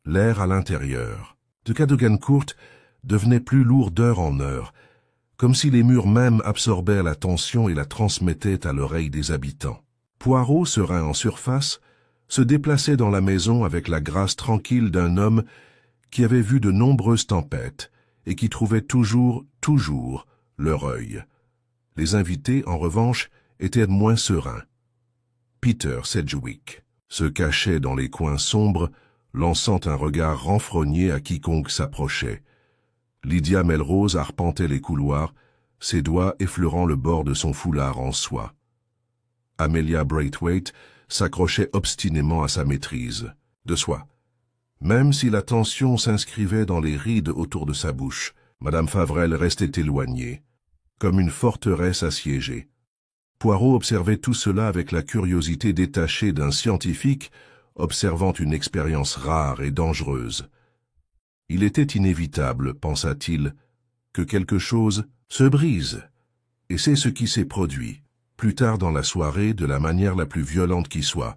L'air à l'intérieur de Cadogan Court devenait plus lourd d'heure en heure, comme si les murs mêmes absorbaient la tension et la transmettaient à l'oreille des habitants. Poirot, serein en surface, se déplaçait dans la maison avec la grâce tranquille d'un homme qui avait vu de nombreuses tempêtes et qui trouvait toujours leur œil. Les invités, en revanche, étaient moins sereins. Peter Sedgwick se cachait dans les coins sombres, lançant un regard renfrogné à quiconque s'approchait. Lydia Melrose arpentait les couloirs, ses doigts effleurant le bord de son foulard en soie. Amelia Braithwaite s'accrochait obstinément à sa maîtrise, de soie. Même si la tension s'inscrivait dans les rides autour de sa bouche, Madame Favrel restait éloignée, comme une forteresse assiégée. Poirot observait tout cela avec la curiosité détachée d'un scientifique observant une expérience rare et dangereuse. Il était inévitable, pensa-t-il, que quelque chose se brise, et c'est ce qui s'est produit, plus tard dans la soirée, de la manière la plus violente qui soit.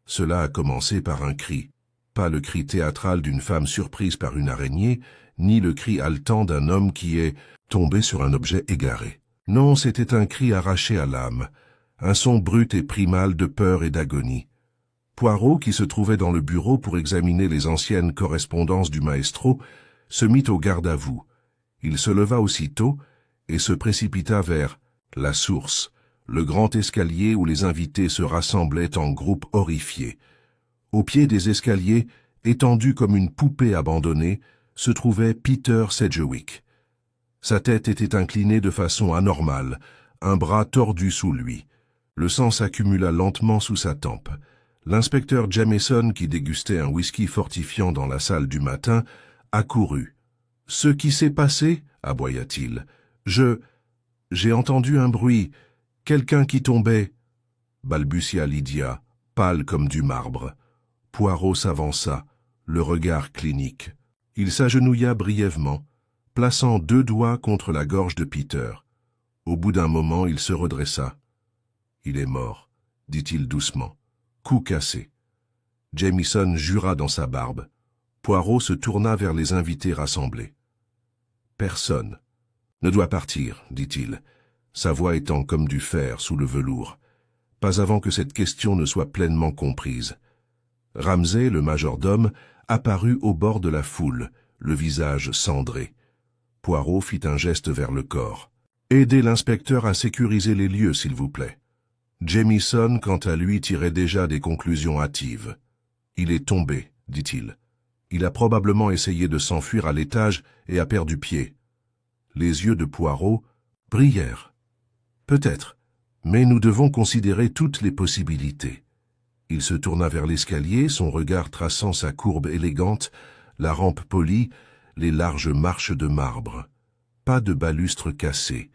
Cela a commencé par un cri, pas le cri théâtral d'une femme surprise par une araignée, ni le cri haletant d'un homme qui est tombé sur un objet égaré. Non, c'était un cri arraché à l'âme, un son brut et primal de peur et d'agonie. Poirot, qui se trouvait dans le bureau pour examiner les anciennes correspondances du maestro, se mit au garde-à-vous. Il se leva aussitôt et se précipita vers la source, le grand escalier où les invités se rassemblaient en groupes horrifiés. Au pied des escaliers, étendu comme une poupée abandonnée, se trouvait Peter Sedgwick. Sa tête était inclinée de façon anormale, un bras tordu sous lui. Le sang s'accumula lentement sous sa tempe. L'inspecteur Jamieson, qui dégustait un whisky fortifiant dans la salle du matin, accourut. « Ce qui s'est passé ?» aboya-t-il. « J'ai entendu un bruit, quelqu'un qui tombait. » balbutia Lydia, pâle comme du marbre. Poirot s'avança, le regard clinique. Il s'agenouilla brièvement, plaçant 2 doigts contre la gorge de Peter. Au bout d'un moment, il se redressa. « Il est mort, » dit-il doucement. Coup cassé. Jamieson jura dans sa barbe. Poirot se tourna vers les invités rassemblés. « Personne ne doit partir, » dit-il, sa voix étant comme du fer sous le velours. Pas avant que cette question ne soit pleinement comprise. Ramsay, le majordome, apparut au bord de la foule, le visage cendré. Poirot fit un geste vers le corps. Aidez l'inspecteur à sécuriser les lieux, s'il vous plaît. Jamieson, quant à lui, tirait déjà des conclusions hâtives. Il est tombé, dit-il. Il a probablement essayé de s'enfuir à l'étage et a perdu pied. Les yeux de Poirot brillèrent. Peut-être, mais nous devons considérer toutes les possibilités. Il se tourna vers l'escalier, son regard traçant sa courbe élégante, la rampe polie, les larges marches de marbre. Pas de balustre cassé,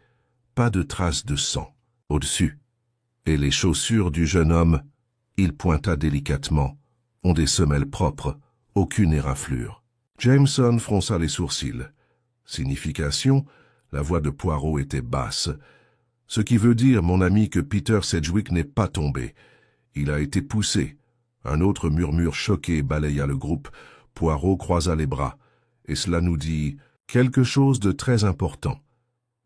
pas de traces de sang au-dessus. Et les chaussures du jeune homme, il pointa délicatement, ont des semelles propres, aucune éraflure. Jameson fronça les sourcils. Signification, la voix de Poirot était basse. Ce qui veut dire, mon ami, que Peter Sedgwick n'est pas tombé. Il a été poussé. Un autre murmure choqué balaya le groupe. Poirot croisa les bras. Et cela nous dit quelque chose de très important.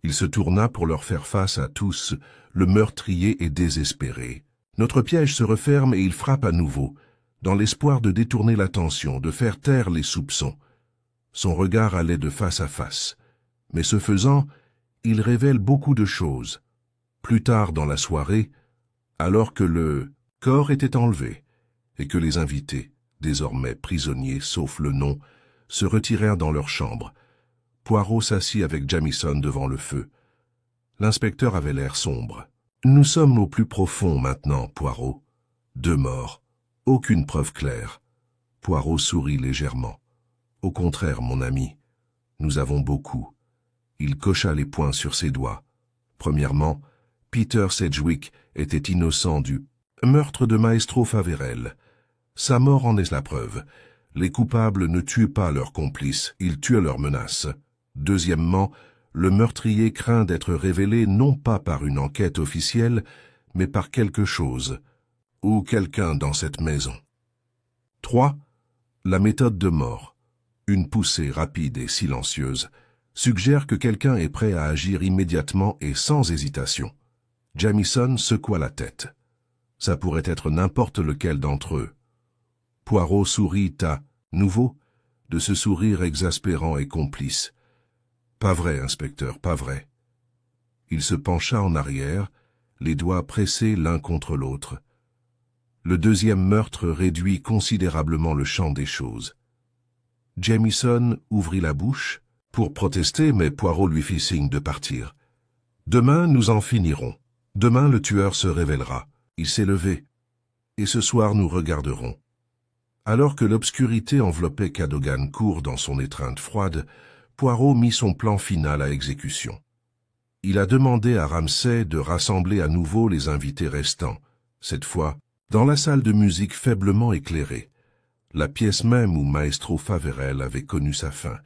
Il se tourna pour leur faire face à tous. Le meurtrier est désespéré. Notre piège se referme et il frappe à nouveau, dans l'espoir de détourner l'attention, de faire taire les soupçons. Son regard allait de face à face. Mais ce faisant, il révèle beaucoup de choses. Plus tard dans la soirée, alors que le corps était enlevé et que les invités, désormais prisonniers sauf le nom, se retirèrent dans leur chambre, Poirot s'assit avec Jamieson devant le feu. L'inspecteur avait l'air sombre. « Nous sommes au plus profond maintenant, Poirot. 2 morts. Aucune preuve claire. » Poirot sourit légèrement. « Au contraire, mon ami, nous avons beaucoup. » Il cocha les poings sur ses doigts. Premièrement, Peter Sedgwick était innocent du meurtre de Maestro Faverel. Sa mort en est la preuve. Les coupables ne tuent pas leurs complices, ils tuent leurs menaces. Deuxièmement, le meurtrier craint d'être révélé non pas par une enquête officielle, mais par quelque chose, ou quelqu'un dans cette maison. 3. La méthode de mort, une poussée rapide et silencieuse, suggère que quelqu'un est prêt à agir immédiatement et sans hésitation. Jamieson secoua la tête. Ça pourrait être n'importe lequel d'entre eux. Poirot sourit à nouveau, de ce sourire exaspérant et complice. Pas vrai, inspecteur, pas vrai. Il se pencha en arrière, les doigts pressés l'un contre l'autre. Le deuxième meurtre réduit considérablement le champ des choses. Jamieson ouvrit la bouche pour protester, mais Poirot lui fit signe de partir. Demain, nous en finirons. Demain, le tueur se révélera. Il s'est levé. Et ce soir, nous regarderons. Alors que l'obscurité enveloppait Cadogan Court dans son étreinte froide, Poirot mit son plan final à exécution. Il a demandé à Ramsay de rassembler à nouveau les invités restants, cette fois dans la salle de musique faiblement éclairée, la pièce même où Maestro Faverel avait connu sa fin,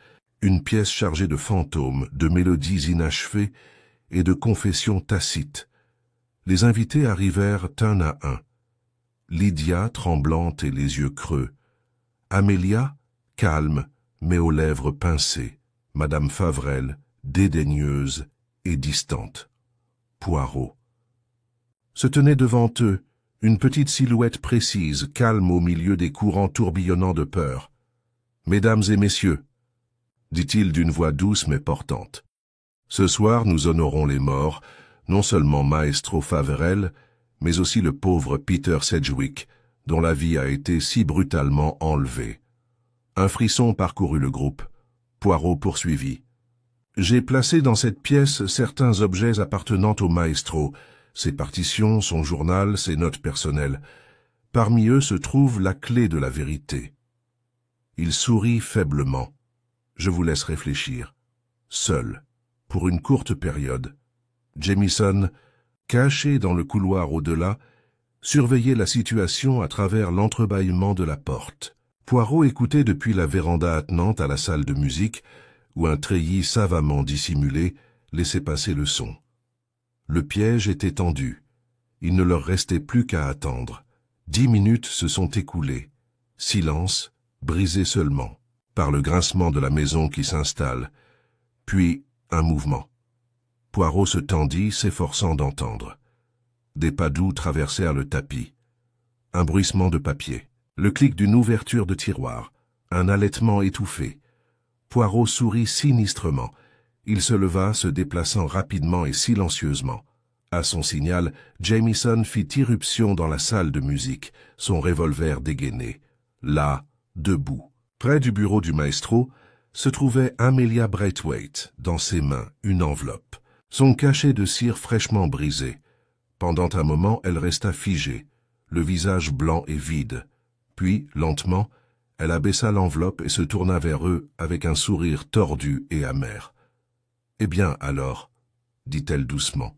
une pièce chargée de fantômes, de mélodies inachevées et de confessions tacites. Les invités arrivèrent un à un. Lydia, tremblante et les yeux creux. Amélia, calme, mais aux lèvres pincées. Madame Faverel, dédaigneuse et distante. Poirot. Se tenait devant eux, une petite silhouette précise, calme au milieu des courants tourbillonnants de peur. « Mesdames et messieurs, » dit-il d'une voix douce mais portante, « ce soir nous honorons les morts, non seulement Maestro Faverel, mais aussi le pauvre Peter Sedgwick, dont la vie a été si brutalement enlevée. » Un frisson parcourut le groupe. Poirot poursuivit. « J'ai placé dans cette pièce certains objets appartenant au maestro, ses partitions, son journal, ses notes personnelles. Parmi eux se trouve la clé de la vérité. » Il sourit faiblement. « Je vous laisse réfléchir. Seul, pour une courte période. » Jamieson, caché dans le couloir au-delà, surveillait la situation à travers l'entrebâillement de la porte. Poirot écoutait depuis la véranda attenante à la salle de musique, où un treillis savamment dissimulé laissait passer le son. Le piège était tendu. Il ne leur restait plus qu'à attendre. 10 minutes se sont écoulées. Silence, brisé seulement, par le grincement de la maison qui s'installe. Puis, un mouvement. Poirot se tendit, s'efforçant d'entendre. Des pas doux traversèrent le tapis. Un bruissement de papier. Le clic d'une ouverture de tiroir, un halètement étouffé. Poirot sourit sinistrement. Il se leva, se déplaçant rapidement et silencieusement. À son signal, Jamieson fit irruption dans la salle de musique, son revolver dégainé. Là, debout, près du bureau du maestro, se trouvait Amelia Braithwaite, dans ses mains, une enveloppe, son cachet de cire fraîchement brisé. Pendant un moment, elle resta figée, le visage blanc et vide. Puis, lentement, elle abaissa l'enveloppe et se tourna vers eux avec un sourire tordu et amer. « Eh bien, alors, dit-elle doucement,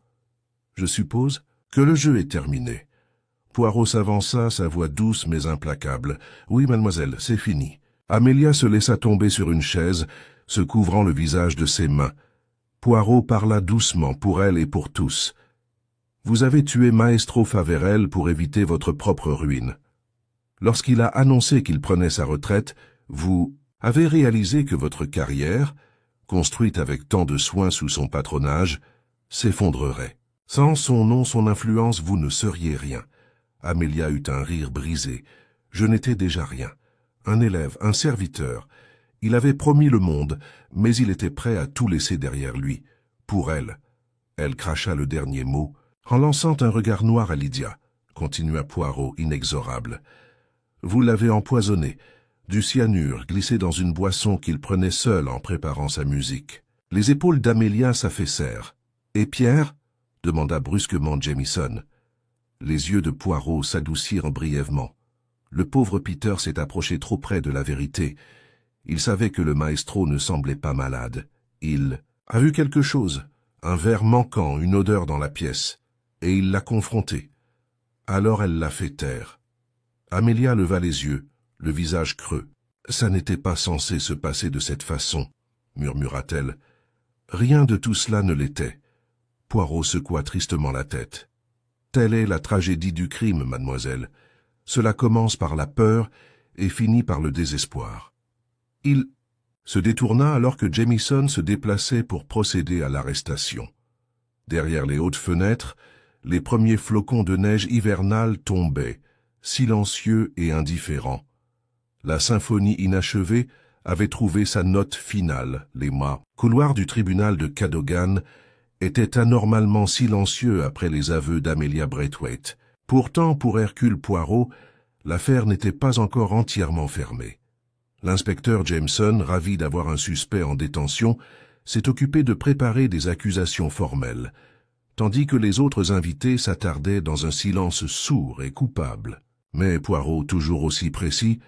je suppose que le jeu est terminé. » Poirot s'avança, sa voix douce mais implacable. « Oui, mademoiselle, c'est fini. » Amelia se laissa tomber sur une chaise, se couvrant le visage de ses mains. Poirot parla doucement pour elle et pour tous. « Vous avez tué Maestro Faverel pour éviter votre propre ruine. Lorsqu'il a annoncé qu'il prenait sa retraite, vous avez réalisé que votre carrière, construite avec tant de soin sous son patronage, s'effondrerait. Sans son nom, son influence, vous ne seriez rien. » Amelia eut un rire brisé. « Je n'étais déjà rien. Un élève, un serviteur. Il avait promis le monde, mais il était prêt à tout laisser derrière lui. Pour elle. » Elle cracha le dernier mot, en lançant un regard noir à Lydia, continua Poirot, inexorable. « Vous l'avez empoisonné. Du cyanure glissé dans une boisson qu'il prenait seul en préparant sa musique. » Les épaules d'Amelia s'affaissèrent. « Et Pierre ?» demanda brusquement Jamieson. Les yeux de Poirot s'adoucirent brièvement. Le pauvre Peter s'est approché trop près de la vérité. Il savait que le maestro ne semblait pas malade. Il a vu quelque chose, un verre manquant, une odeur dans la pièce, et il l'a confronté. Alors elle l'a fait taire. Amelia leva les yeux, le visage creux. « Ça n'était pas censé se passer de cette façon, » murmura-t-elle. Rien de tout cela ne l'était. Poirot secoua tristement la tête. « Telle est la tragédie du crime, mademoiselle. Cela commence par la peur et finit par le désespoir. » Il se détourna alors que Jamieson se déplaçait pour procéder à l'arrestation. Derrière les hautes fenêtres, les premiers flocons de neige hivernale tombaient, silencieux et indifférents. La symphonie inachevée avait trouvé sa note finale, les mâts. Le couloir du tribunal de Cadogan était anormalement silencieux après les aveux d'Amelia Braithwaite. Pourtant, pour Hercule Poirot, l'affaire n'était pas encore entièrement fermée. L'inspecteur Jameson, ravi d'avoir un suspect en détention, s'est occupé de préparer des accusations formelles, tandis que les autres invités s'attardaient dans un silence sourd et coupable. Mais Poirot, toujours aussi précis,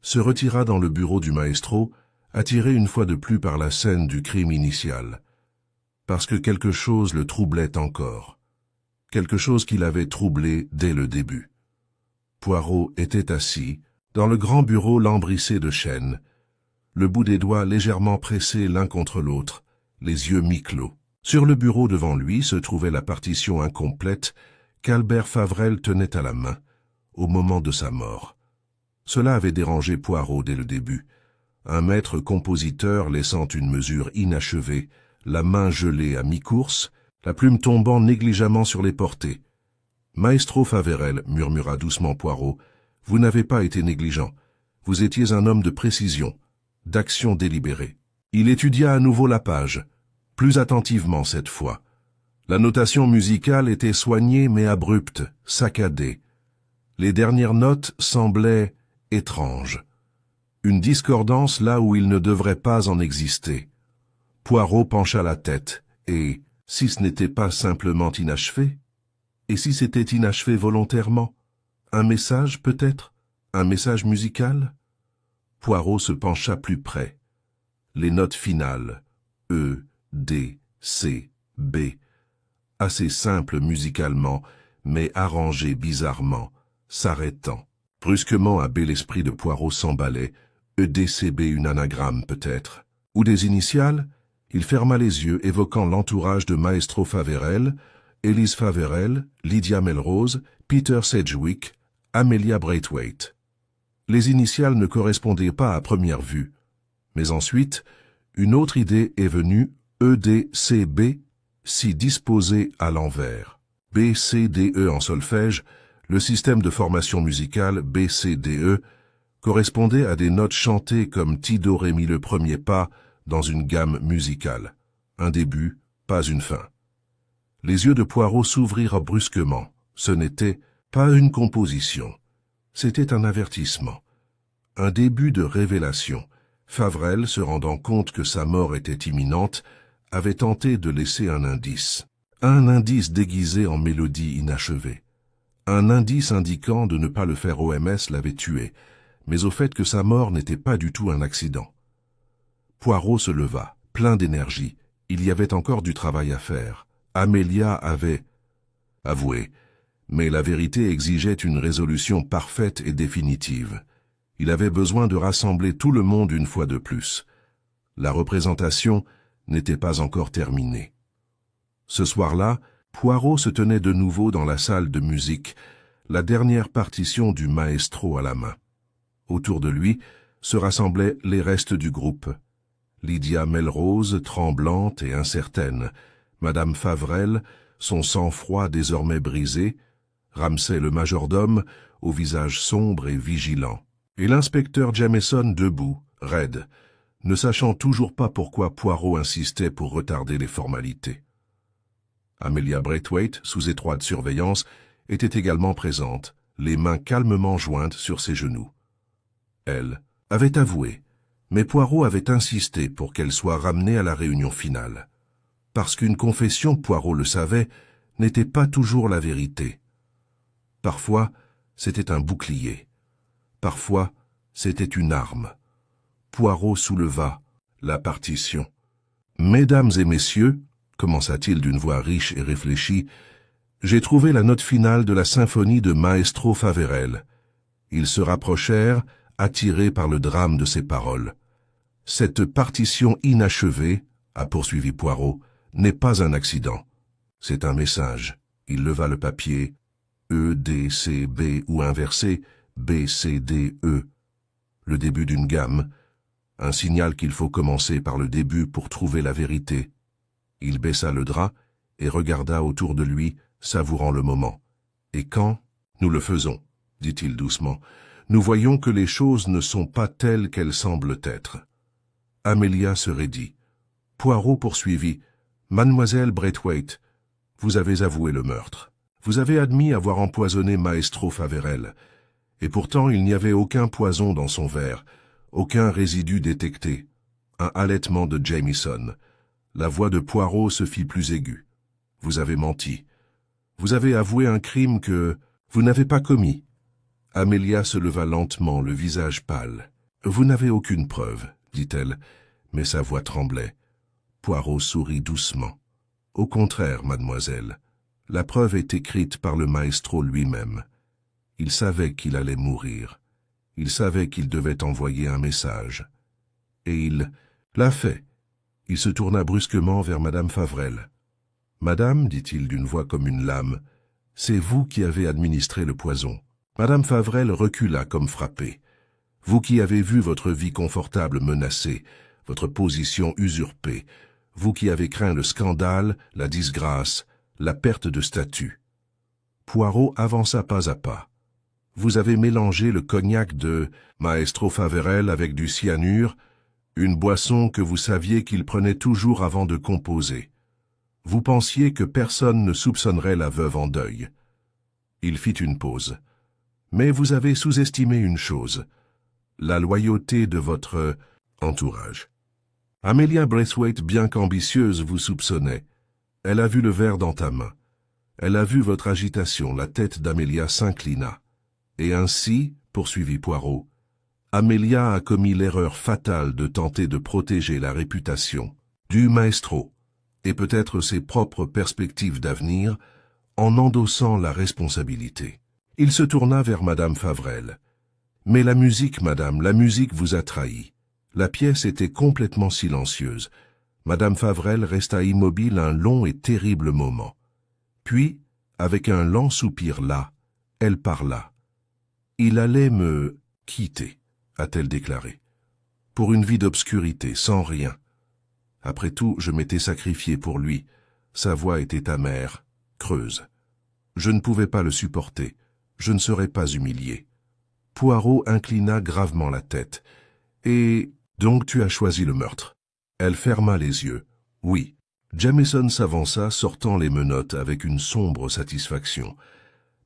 se retira dans le bureau du maestro, attiré une fois de plus par la scène du crime initial, parce que quelque chose le troublait encore. Quelque chose qui l'avait troublé dès le début. Poirot était assis, dans le grand bureau lambrissé de chêne, le bout des doigts légèrement pressés l'un contre l'autre, les yeux mi-clos. Sur le bureau devant lui se trouvait la partition incomplète qu'Albert Faverel tenait à la main, au moment de sa mort. Cela avait dérangé Poirot dès le début. Un maître compositeur laissant une mesure inachevée, la main gelée à mi-course, la plume tombant négligemment sur les portées. « Maestro Faverel, » murmura doucement Poirot, « vous n'avez pas été négligent. Vous étiez un homme de précision, d'action délibérée. » Il étudia à nouveau la page, plus attentivement cette fois. La notation musicale était soignée mais abrupte, saccadée. Les dernières notes semblaient étranges. Une discordance là où il ne devrait pas en exister. Poirot pencha la tête, et, si ce n'était pas simplement inachevé, et si c'était inachevé volontairement, un message peut-être, un message musical? Poirot se pencha plus près. Les notes finales, E, D, C, B, assez simples musicalement, mais arrangées bizarrement, s'arrêtant. Brusquement, un bel esprit de Poirot s'emballait, EDCB une anagramme peut-être, ou des initiales. Il ferma les yeux, évoquant l'entourage de Maestro Faverel, Elise Faverel, Lydia Melrose, Peter Sedgwick, Amelia Braithwaite. Les initiales ne correspondaient pas à première vue. Mais ensuite, une autre idée est venue, EDCB, si disposée à l'envers. BCDE en solfège, le système de formation musicale BCDE correspondait à des notes chantées comme Ti Do Ré Mi le premier pas dans une gamme musicale. Un début, pas une fin. Les yeux de Poirot s'ouvrirent brusquement. Ce n'était pas une composition. C'était un avertissement. Un début de révélation. Favrel, se rendant compte que sa mort était imminente, avait tenté de laisser un indice. Un indice déguisé en mélodie inachevée. Un indice indiquant de ne pas le faire OMS l'avait tué, mais au fait que sa mort n'était pas du tout un accident. Poirot se leva, plein d'énergie. Il y avait encore du travail à faire. Amélia avait avoué, mais la vérité exigeait une résolution parfaite et définitive. Il avait besoin de rassembler tout le monde une fois de plus. La représentation n'était pas encore terminée. Ce soir-là, Poirot se tenait de nouveau dans la salle de musique, la dernière partition du maestro à la main. Autour de lui se rassemblaient les restes du groupe. Lydia Melrose, tremblante et incertaine, Madame Favrel, son sang-froid désormais brisé, Ramsay le majordome, au visage sombre et vigilant, et l'inspecteur Jameson debout, raide, ne sachant toujours pas pourquoi Poirot insistait pour retarder les formalités. Amelia Braithwaite, sous étroite surveillance, était également présente, les mains calmement jointes sur ses genoux. Elle avait avoué, mais Poirot avait insisté pour qu'elle soit ramenée à la réunion finale. Parce qu'une confession, Poirot le savait, n'était pas toujours la vérité. Parfois, c'était un bouclier. Parfois, c'était une arme. Poirot souleva la partition. « Mesdames et messieurs, commença-t-il d'une voix riche et réfléchie, j'ai trouvé la note finale de la symphonie de Maestro Faverel. » Ils se rapprochèrent, attirés par le drame de ses paroles. « Cette partition inachevée, a poursuivi Poirot, n'est pas un accident. C'est un message. » Il leva le papier. E, D, C, B ou inversé, B, C, D, E. Le début d'une gamme. Un signal qu'il faut commencer par le début pour trouver la vérité. Il baissa le drap et regarda autour de lui, savourant le moment. « Et quand nous le faisons, dit-il doucement, nous voyons que les choses ne sont pas telles qu'elles semblent être. » Amélia se raidit. Poirot poursuivit. « Mademoiselle Braithwaite, vous avez avoué le meurtre. Vous avez admis avoir empoisonné Maestro Faverel. Et pourtant il n'y avait aucun poison dans son verre, aucun résidu détecté. Un halètement de Jameson. La voix de Poirot se fit plus aiguë. Vous avez menti. Vous avez avoué un crime que vous n'avez pas commis. » Amélia se leva lentement, le visage pâle. « Vous n'avez aucune preuve, dit-elle, mais sa voix tremblait. Poirot sourit doucement. « Au contraire, mademoiselle, la preuve est écrite par le maestro lui-même. Il savait qu'il allait mourir. Il savait qu'il devait envoyer un message. Et il l'a fait. » Il se tourna brusquement vers Madame Favrel. « Madame, dit-il d'une voix comme une lame, c'est vous qui avez administré le poison. » Madame Favrel recula comme frappée. « Vous qui avez vu votre vie confortable menacée, votre position usurpée, vous qui avez craint le scandale, la disgrâce, la perte de statut. » Poirot avança pas à pas. « Vous avez mélangé le cognac de Maestro Faverel avec du cyanure, une boisson que vous saviez qu'il prenait toujours avant de composer. Vous pensiez que personne ne soupçonnerait la veuve en deuil. » Il fit une pause. « Mais vous avez sous-estimé une chose, la loyauté de votre entourage. Amelia Braithwaite, bien qu'ambitieuse, vous soupçonnait. Elle a vu le verre dans ta main. Elle a vu votre agitation, la tête d'Amelia s'inclina. Et ainsi, poursuivit Poirot, Amelia a commis l'erreur fatale de tenter de protéger la réputation du maestro, et peut-être ses propres perspectives d'avenir, en endossant la responsabilité. » Il se tourna vers Madame Favrel. « Mais la musique, madame, la musique vous a trahi. » La pièce était complètement silencieuse. Madame Favrel resta immobile un long et terrible moment. Puis, avec un lent soupir las, elle parla. « Il allait me quitter, a-t-elle déclaré, pour une vie d'obscurité, sans rien. Après tout, je m'étais sacrifié pour lui. Sa voix était amère, creuse. Je ne pouvais pas le supporter. Je ne serais pas humilié. » Poirot inclina gravement la tête. « Et donc tu as choisi le meurtre. » Elle ferma les yeux. « Oui. Jamieson s'avança, sortant les menottes avec une sombre satisfaction.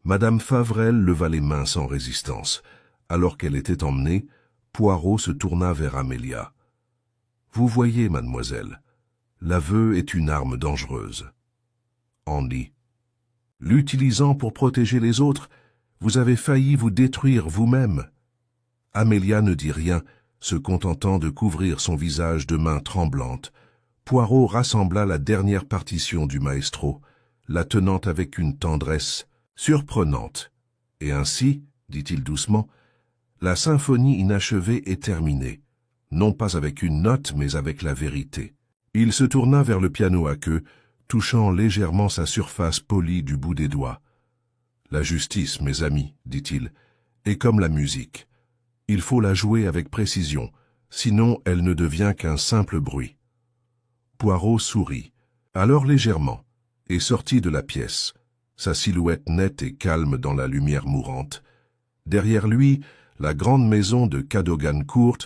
Madame Favrel leva les mains sans résistance. Alors qu'elle était emmenée, Poirot se tourna vers Amelia. « Vous voyez, mademoiselle, l'aveu est une arme dangereuse. » Andy. « L'utilisant pour protéger les autres, vous avez failli vous détruire vous-même. » Amelia ne dit rien, se contentant de couvrir son visage de mains tremblantes. Poirot rassembla la dernière partition du maestro, la tenant avec une tendresse surprenante. Et ainsi, dit-il doucement, la symphonie inachevée est terminée, non pas avec une note, mais avec la vérité. Il se tourna vers le piano à queue, touchant légèrement sa surface polie du bout des doigts. La justice, mes amis, dit-il, est comme la musique. Il faut la jouer avec précision, sinon elle ne devient qu'un simple bruit. Poirot sourit, alors légèrement, et sortit de la pièce, sa silhouette nette et calme dans la lumière mourante. Derrière lui, la grande maison de Cadogan Court,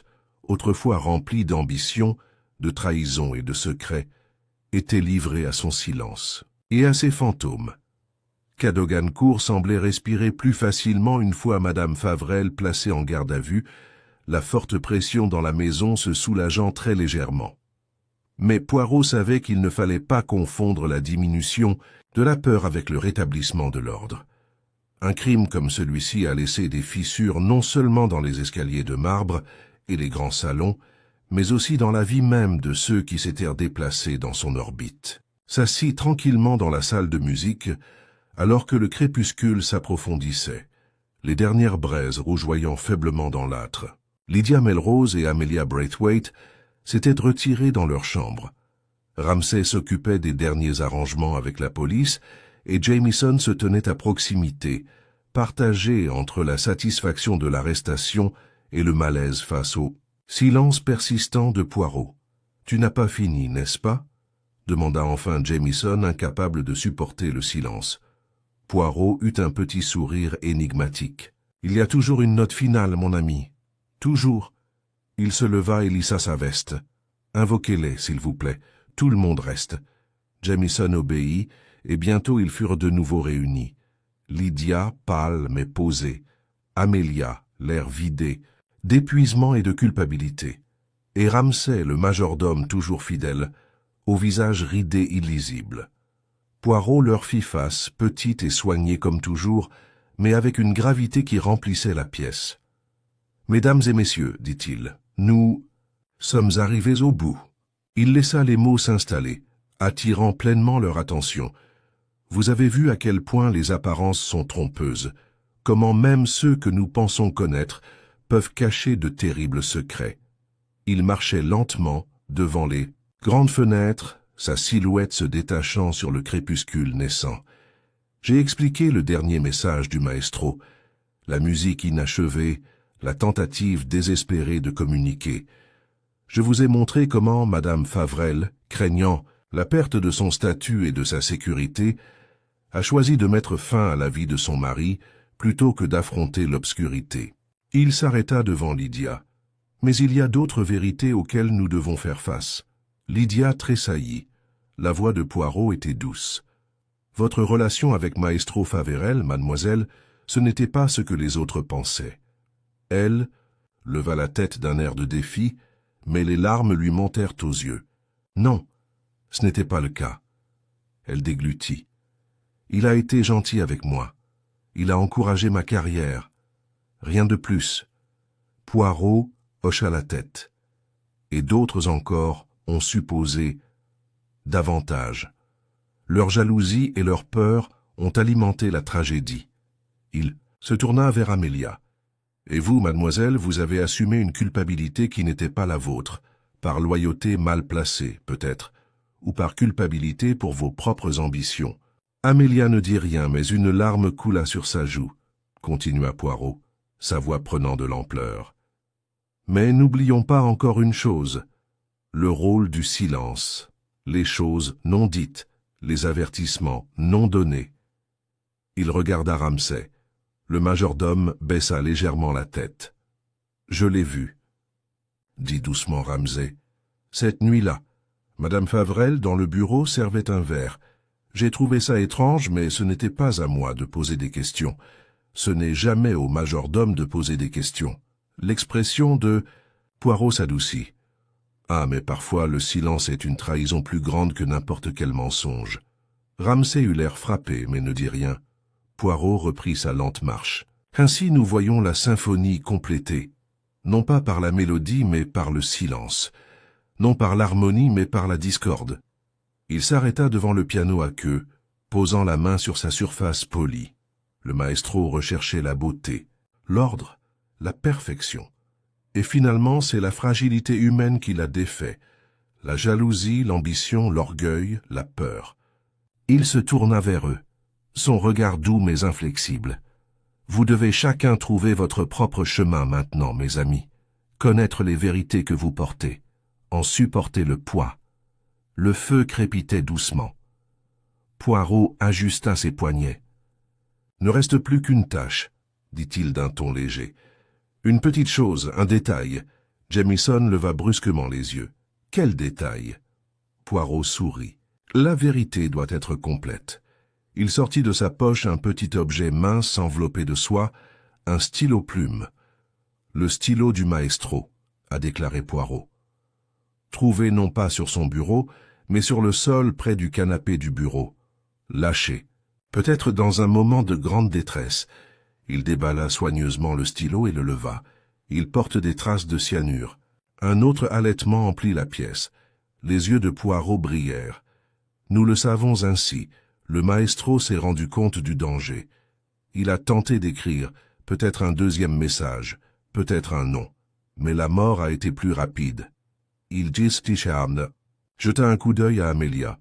autrefois remplie d'ambition, de trahison et de secrets, était livrée à son silence et à ses fantômes. Cadogan Court semblait respirer plus facilement une fois Madame Favrel placée en garde à vue, la forte pression dans la maison se soulageant très légèrement. Mais Poirot savait qu'il ne fallait pas confondre la diminution de la peur avec le rétablissement de l'ordre. Un crime comme celui-ci a laissé des fissures non seulement dans les escaliers de marbre et les grands salons, mais aussi dans la vie même de ceux qui s'étaient déplacés dans son orbite. S'assit tranquillement dans la salle de musique, alors que le crépuscule s'approfondissait, les dernières braises rougeoyant faiblement dans l'âtre. Lydia Melrose et Amelia Braithwaite s'étaient retirées dans leur chambre. Ramsay s'occupait des derniers arrangements avec la police et Jamieson se tenait à proximité, partagé entre la satisfaction de l'arrestation et le malaise face au silence persistant de Poirot. « Tu n'as pas fini, n'est-ce pas ?» demanda enfin Jamieson, incapable de supporter le silence. Poirot eut un petit sourire énigmatique. « Il y a toujours une note finale, mon ami. Toujours. » Il se leva et lissa sa veste. « Invoquez-les, s'il vous plaît. Tout le monde reste. » Jamieson obéit, et bientôt ils furent de nouveau réunis. Lydia, pâle mais posée. Amelia, l'air vidé, d'épuisement et de culpabilité. Et Ramsay, le majordome toujours fidèle, au visage ridé illisible. Poirot leur fit face, petite et soignée comme toujours, mais avec une gravité qui remplissait la pièce. « Mesdames et messieurs, dit-il, nous sommes arrivés au bout. » Il laissa les mots s'installer, attirant pleinement leur attention. Vous avez vu à quel point les apparences sont trompeuses, comment même ceux que nous pensons connaître peuvent cacher de terribles secrets. Il marchait lentement devant les grandes fenêtres, sa silhouette se détachant sur le crépuscule naissant. J'ai expliqué le dernier message du maestro, la musique inachevée, la tentative désespérée de communiquer. Je vous ai montré comment Madame Favrel, craignant la perte de son statut et de sa sécurité, a choisi de mettre fin à la vie de son mari plutôt que d'affronter l'obscurité. Il s'arrêta devant Lydia. Mais il y a d'autres vérités auxquelles nous devons faire face. Lydia tressaillit. La voix de Poirot était douce. Votre relation avec Maestro Faverel, mademoiselle, ce n'était pas ce que les autres pensaient. Elle leva la tête d'un air de défi, mais les larmes lui montèrent aux yeux. Non, ce n'était pas le cas. Elle déglutit. Il a été gentil avec moi. Il a encouragé ma carrière. Rien de plus. Poirot hocha la tête. Et d'autres encore ont supposé davantage. Leur jalousie et leur peur ont alimenté la tragédie. Il se tourna vers Amelia. Et vous, mademoiselle, vous avez assumé une culpabilité qui n'était pas la vôtre, par loyauté mal placée, peut-être, ou par culpabilité pour vos propres ambitions. Amelia ne dit rien, mais une larme coula sur sa joue, continua Poirot, sa voix prenant de l'ampleur. Mais n'oublions pas encore une chose, le rôle du silence, les choses non dites, les avertissements non donnés. Il regarda Ramsay. Le majordome baissa légèrement la tête. « Je l'ai vu, » dit doucement Ramsay. « Cette nuit-là, Madame Favrel, dans le bureau, servait un verre. J'ai trouvé ça étrange, mais ce n'était pas à moi de poser des questions. Ce n'est jamais au majordome de poser des questions. L'expression de Poirot s'adoucit. Ah, mais parfois le silence est une trahison plus grande que n'importe quel mensonge. Ramsay eut l'air frappé, mais ne dit rien. Poirot reprit sa lente marche. Ainsi nous voyons la symphonie complétée, non pas par la mélodie, mais par le silence, non par l'harmonie, mais par la discorde. Il s'arrêta devant le piano à queue, posant la main sur sa surface polie. Le maestro recherchait la beauté, l'ordre, la perfection. Et finalement, c'est la fragilité humaine qui l'a défait, la jalousie, l'ambition, l'orgueil, la peur. Il se tourna vers eux, son regard doux mais inflexible. Vous devez chacun trouver votre propre chemin maintenant, mes amis, connaître les vérités que vous portez, en supporter le poids. Le feu crépitait doucement. Poirot ajusta ses poignets. « Ne reste plus qu'une tâche, dit-il d'un ton léger. Une petite chose, un détail. » Jamieson leva brusquement les yeux. « Quel détail ?» Poirot sourit. « La vérité doit être complète. » Il sortit de sa poche un petit objet mince enveloppé de soie, un stylo-plume. « Le stylo du maestro », a déclaré Poirot. Trouvé non pas sur son bureau, mais sur le sol près du canapé du bureau. Lâché, peut-être dans un moment de grande détresse. Il déballa soigneusement le stylo et le leva. Il porte des traces de cyanure. Un autre halètement emplit la pièce. Les yeux de Poirot brillèrent. Nous le savons ainsi. Le maestro s'est rendu compte du danger. Il a tenté d'écrire, peut-être un deuxième message, peut-être un nom. Mais la mort a été plus rapide. Il jeta un coup d'œil à Amelia.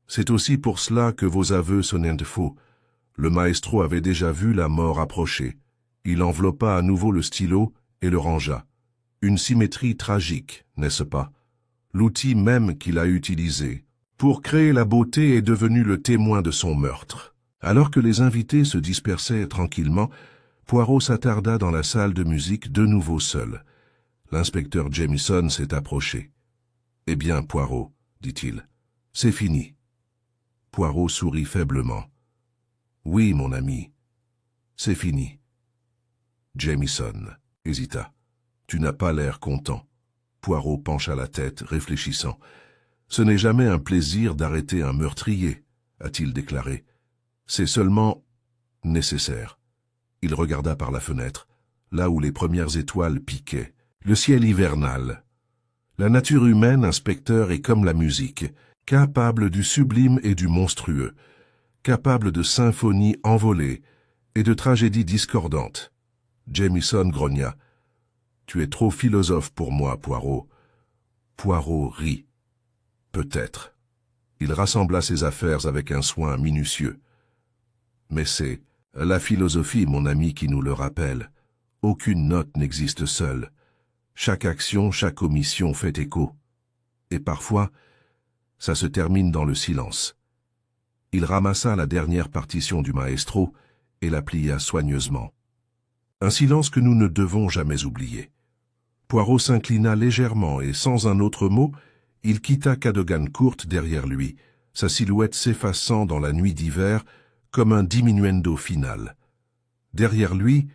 C'est aussi pour cela que vos aveux sonnaient faux. Le maestro avait déjà vu la mort approcher. Il enveloppa à nouveau le stylo et le rangea. Une symétrie tragique, n'est-ce pas? L'outil même qu'il a utilisé pour créer la beauté est devenu le témoin de son meurtre. Alors que les invités se dispersaient tranquillement, Poirot s'attarda dans la salle de musique de nouveau seul. L'inspecteur Jamieson s'est approché. « Eh bien, Poirot, dit-il, c'est fini. » Poirot sourit faiblement. « Oui, mon ami, c'est fini. » Jamieson hésita. « Tu n'as pas l'air content. » Poirot pencha la tête, réfléchissant. « Ce n'est jamais un plaisir d'arrêter un meurtrier, a-t-il déclaré. C'est seulement nécessaire. » Il regarda par la fenêtre, là où les premières étoiles piquaient. Le ciel hivernal. La nature humaine, inspecteur, est comme la musique, capable du sublime et du monstrueux, capable de symphonies envolées et de tragédies discordantes. Jamieson grogna. « Tu es trop philosophe pour moi, Poirot. » Poirot rit. « Peut-être. » Il rassembla ses affaires avec un soin minutieux. « Mais c'est la philosophie, mon ami, qui nous le rappelle. Aucune note n'existe seule. Chaque action, chaque omission fait écho. Et parfois, ça se termine dans le silence. » Il ramassa la dernière partition du maestro et la plia soigneusement. Un silence que nous ne devons jamais oublier. Poirot s'inclina légèrement et sans un autre mot, il quitta Cadogan Court derrière lui, sa silhouette s'effaçant dans la nuit d'hiver comme un diminuendo final. Derrière lui,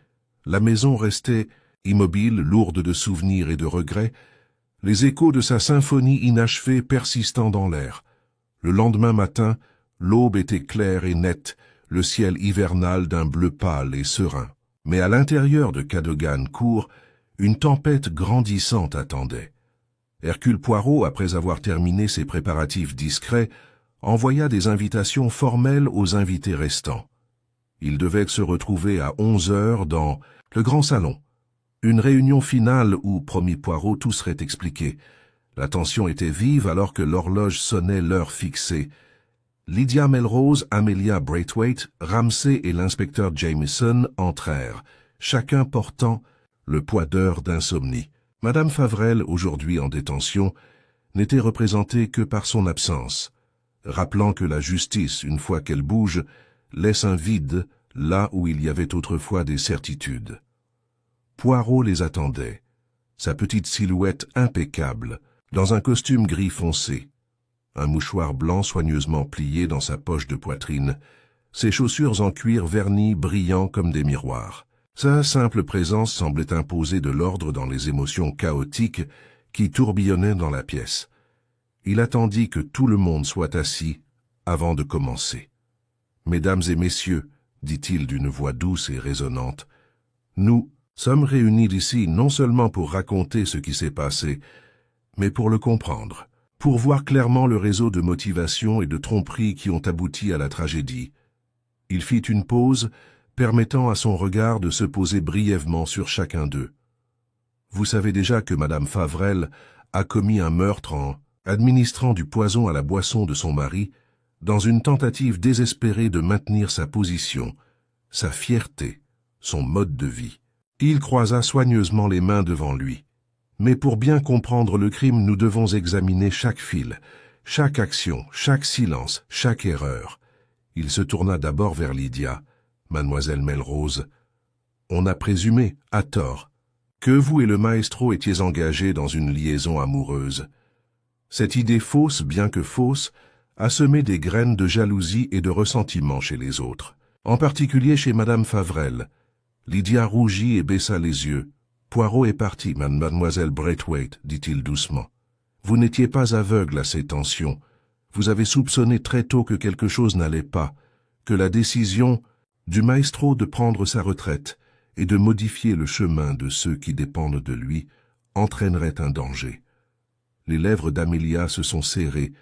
la maison restait immobile, lourde de souvenirs et de regrets, les échos de sa symphonie inachevée persistant dans l'air. Le lendemain matin, l'aube était claire et nette, le ciel hivernal d'un bleu pâle et serein. Mais à l'intérieur de Cadogan Court, une tempête grandissante attendait. Hercule Poirot, après avoir terminé ses préparatifs discrets, envoya des invitations formelles aux invités restants. Ils devaient se retrouver à 11 heures dans le grand salon. Une réunion finale où, promit Poirot, tout serait expliqué. La tension était vive alors que l'horloge sonnait l'heure fixée. Lydia Melrose, Amelia Braithwaite, Ramsay et l'inspecteur Jamieson entrèrent, chacun portant le poids d'heures d'insomnie. Madame Favrel, aujourd'hui en détention, n'était représentée que par son absence, rappelant que la justice, une fois qu'elle bouge, laisse un vide là où il y avait autrefois des certitudes. Poirot les attendait, sa petite silhouette impeccable, dans un costume gris foncé. un mouchoir blanc soigneusement plié dans sa poche de poitrine, ses chaussures en cuir verni brillant comme des miroirs. Sa simple présence semblait imposer de l'ordre dans les émotions chaotiques qui tourbillonnaient dans la pièce. Il attendit que tout le monde soit assis avant de commencer. « Mesdames et messieurs, dit-il d'une voix douce et résonnante, nous sommes réunis ici non seulement pour raconter ce qui s'est passé, mais pour le comprendre, pour voir clairement le réseau de motivation et de tromperies qui ont abouti à la tragédie. » Il fit une pause, permettant à son regard de se poser brièvement sur chacun d'eux. « Vous savez déjà que Madame Favrel a commis un meurtre en administrant du poison à la boisson de son mari, dans une tentative désespérée de maintenir sa position, sa fierté, son mode de vie. » Il croisa soigneusement les mains devant lui. « Mais pour bien comprendre le crime, nous devons examiner chaque fil, chaque action, chaque silence, chaque erreur. » Il se tourna d'abord vers Lydia. « Mademoiselle Melrose, on a présumé, à tort, que vous et le maestro étiez engagés dans une liaison amoureuse. Cette idée fausse, bien que fausse, a semé des graines de jalousie et de ressentiment chez les autres, en particulier chez Madame Favrel. » Lydia rougit et baissa les yeux. « Poirot est parti, mademoiselle Braithwaite, dit-il doucement. Vous n'étiez pas aveugle à ces tensions. Vous avez soupçonné très tôt que quelque chose n'allait pas, que la décision du maestro de prendre sa retraite et de modifier le chemin de ceux qui dépendent de lui entraînerait un danger. » Les lèvres d'Amelia se sont serrées,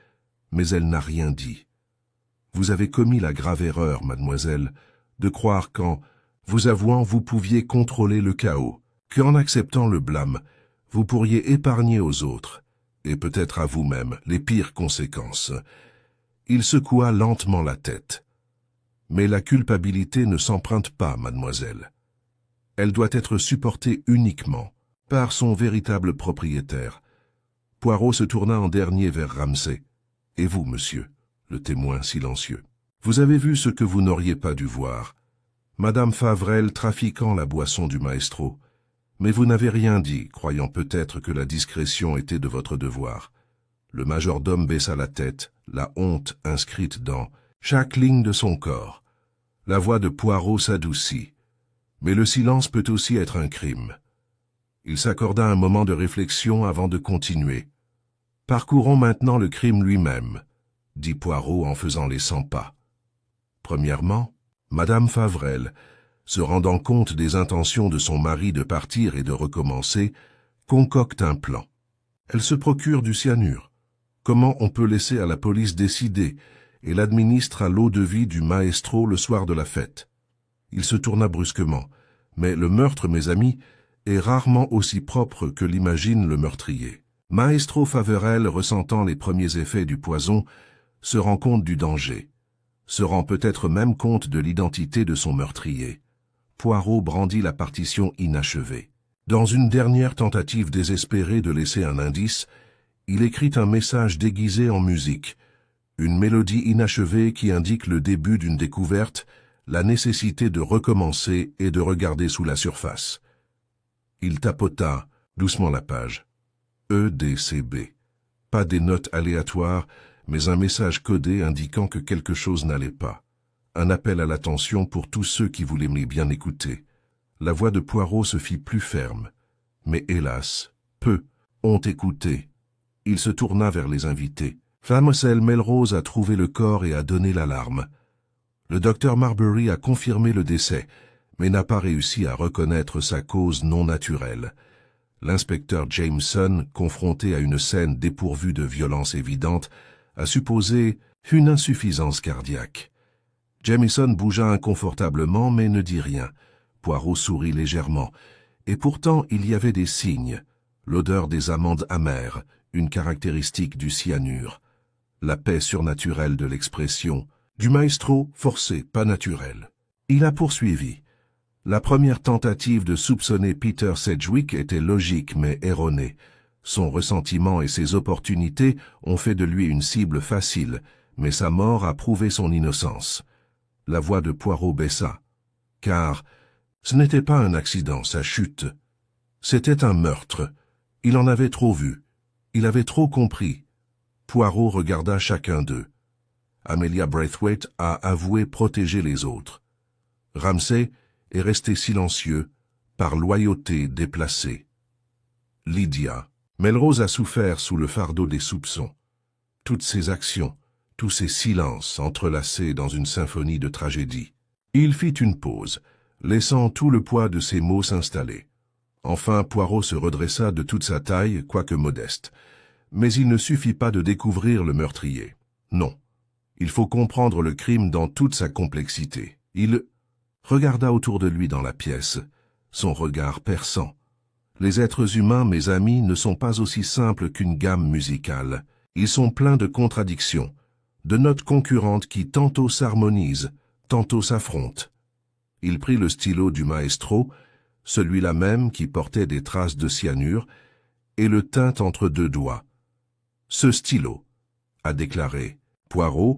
mais elle n'a rien dit. « Vous avez commis la grave erreur, mademoiselle, de croire qu'en vous avouant vous pouviez contrôler le chaos, qu'en acceptant le blâme, vous pourriez épargner aux autres, et peut-être à vous-même, les pires conséquences. » Il secoua lentement la tête. « Mais la culpabilité ne s'emprunte pas, mademoiselle. Elle doit être supportée uniquement par son véritable propriétaire. » Poirot se tourna en dernier vers Ramsay. « Et vous, monsieur, le témoin silencieux, vous avez vu ce que vous n'auriez pas dû voir. Madame Favrel trafiquant la boisson du maestro. Mais vous n'avez rien dit, croyant peut-être que la discrétion était de votre devoir. » Le majordome baissa la tête, la honte inscrite dans chaque ligne de son corps. La voix de Poirot s'adoucit. « Mais le silence peut aussi être un crime. » Il s'accorda un moment de réflexion avant de continuer. « Parcourons maintenant le crime lui-même, » dit Poirot en faisant les 100 pas. Premièrement, Madame Favrel, se rendant compte des intentions de son mari de partir et de recommencer, concocte un plan. Elle se procure du cyanure. Comment on peut laisser à la police décider, et l'administre à l'eau-de-vie du maestro le soir de la fête. Il se tourna brusquement. « Mais le meurtre, mes amis, est rarement aussi propre que l'imagine le meurtrier. » Maestro Favrel, ressentant les premiers effets du poison, se rend compte du danger, se rend peut-être même compte de l'identité de son meurtrier. Poirot brandit la partition inachevée. Dans une dernière tentative désespérée de laisser un indice, il écrit un message déguisé en musique, une mélodie inachevée qui indique le début d'une découverte, la nécessité de recommencer et de regarder sous la surface. Il tapota doucement la page. EDCB. Pas des notes aléatoires, mais un message codé indiquant que quelque chose n'allait pas. Un appel à l'attention pour tous ceux qui voulaient bien écouter. La voix de Poirot se fit plus ferme. Mais hélas, peu ont écouté. Il se tourna vers les invités. Mademoiselle Melrose a trouvé le corps et a donné l'alarme. Le docteur Marbury a confirmé le décès, mais n'a pas réussi à reconnaître sa cause non naturelle. L'inspecteur Jameson, confronté à une scène dépourvue de violence évidente, a supposé une insuffisance cardiaque. Jameson bougea inconfortablement mais ne dit rien. Poirot sourit légèrement. Et pourtant il y avait des signes. L'odeur des amandes amères, une caractéristique du cyanure. La paix surnaturelle de l'expression. Du maestro forcé, pas naturel. Il a poursuivi. La première tentative de soupçonner Peter Sedgwick était logique mais erronée. Son ressentiment et ses opportunités ont fait de lui une cible facile, mais sa mort a prouvé son innocence. La voix de Poirot baissa. Car ce n'était pas un accident, sa chute. C'était un meurtre. Il en avait trop vu. Il avait trop compris. Poirot regarda chacun d'eux. Amelia Braithwaite a avoué protéger les autres. Ramsay est resté silencieux, par loyauté déplacée. Lydia. Melrose a souffert sous le fardeau des soupçons. Toutes ses actions, tous ses silences entrelacés dans une symphonie de tragédie. Il fit une pause, laissant tout le poids de ses mots s'installer. Enfin, Poirot se redressa de toute sa taille, quoique modeste. Mais il ne suffit pas de découvrir le meurtrier. Non. Il faut comprendre le crime dans toute sa complexité. Il regarda autour de lui dans la pièce, son regard perçant. Les êtres humains, mes amis, ne sont pas aussi simples qu'une gamme musicale. Ils sont pleins de contradictions, de notes concurrentes qui tantôt s'harmonisent, tantôt s'affrontent. Il prit le stylo du maestro, celui-là même qui portait des traces de cyanure, et le tint entre deux doigts. Ce stylo, a déclaré Poirot,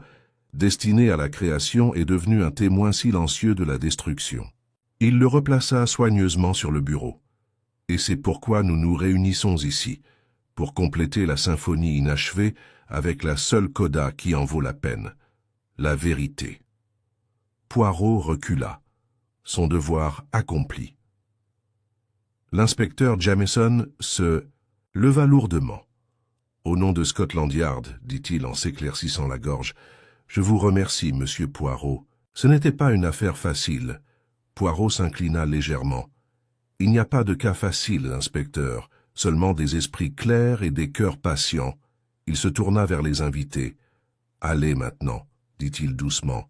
destiné à la création, est devenu un témoin silencieux de la destruction. Il le replaça soigneusement sur le bureau. Et c'est pourquoi nous nous réunissons ici, pour compléter la symphonie inachevée avec la seule coda qui en vaut la peine, la vérité. Poirot recula, son devoir accompli. L'inspecteur Jamieson se leva lourdement. « Au nom de Scotland Yard, dit-il en s'éclaircissant la gorge, je vous remercie, monsieur Poirot. Ce n'était pas une affaire facile. » Poirot s'inclina légèrement. « Il n'y a pas de cas facile, inspecteur, seulement des esprits clairs et des cœurs patients. » Il se tourna vers les invités. « Allez maintenant, dit-il doucement.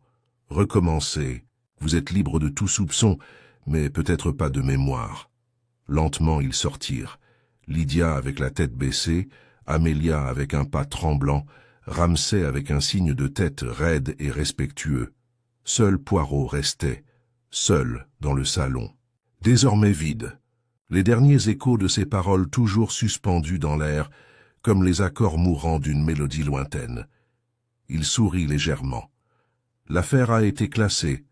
Recommencez. Vous êtes libre de tout soupçon, mais peut-être pas de mémoire. » Lentement, ils sortirent. Lydia avec la tête baissée, Amelia avec un pas tremblant, Ramsay avec un signe de tête raide et respectueux. Seul Poirot restait, seul dans le salon. Désormais vide, les derniers échos de ses paroles toujours suspendus dans l'air, comme les accords mourants d'une mélodie lointaine. Il sourit légèrement. L'affaire a été classée,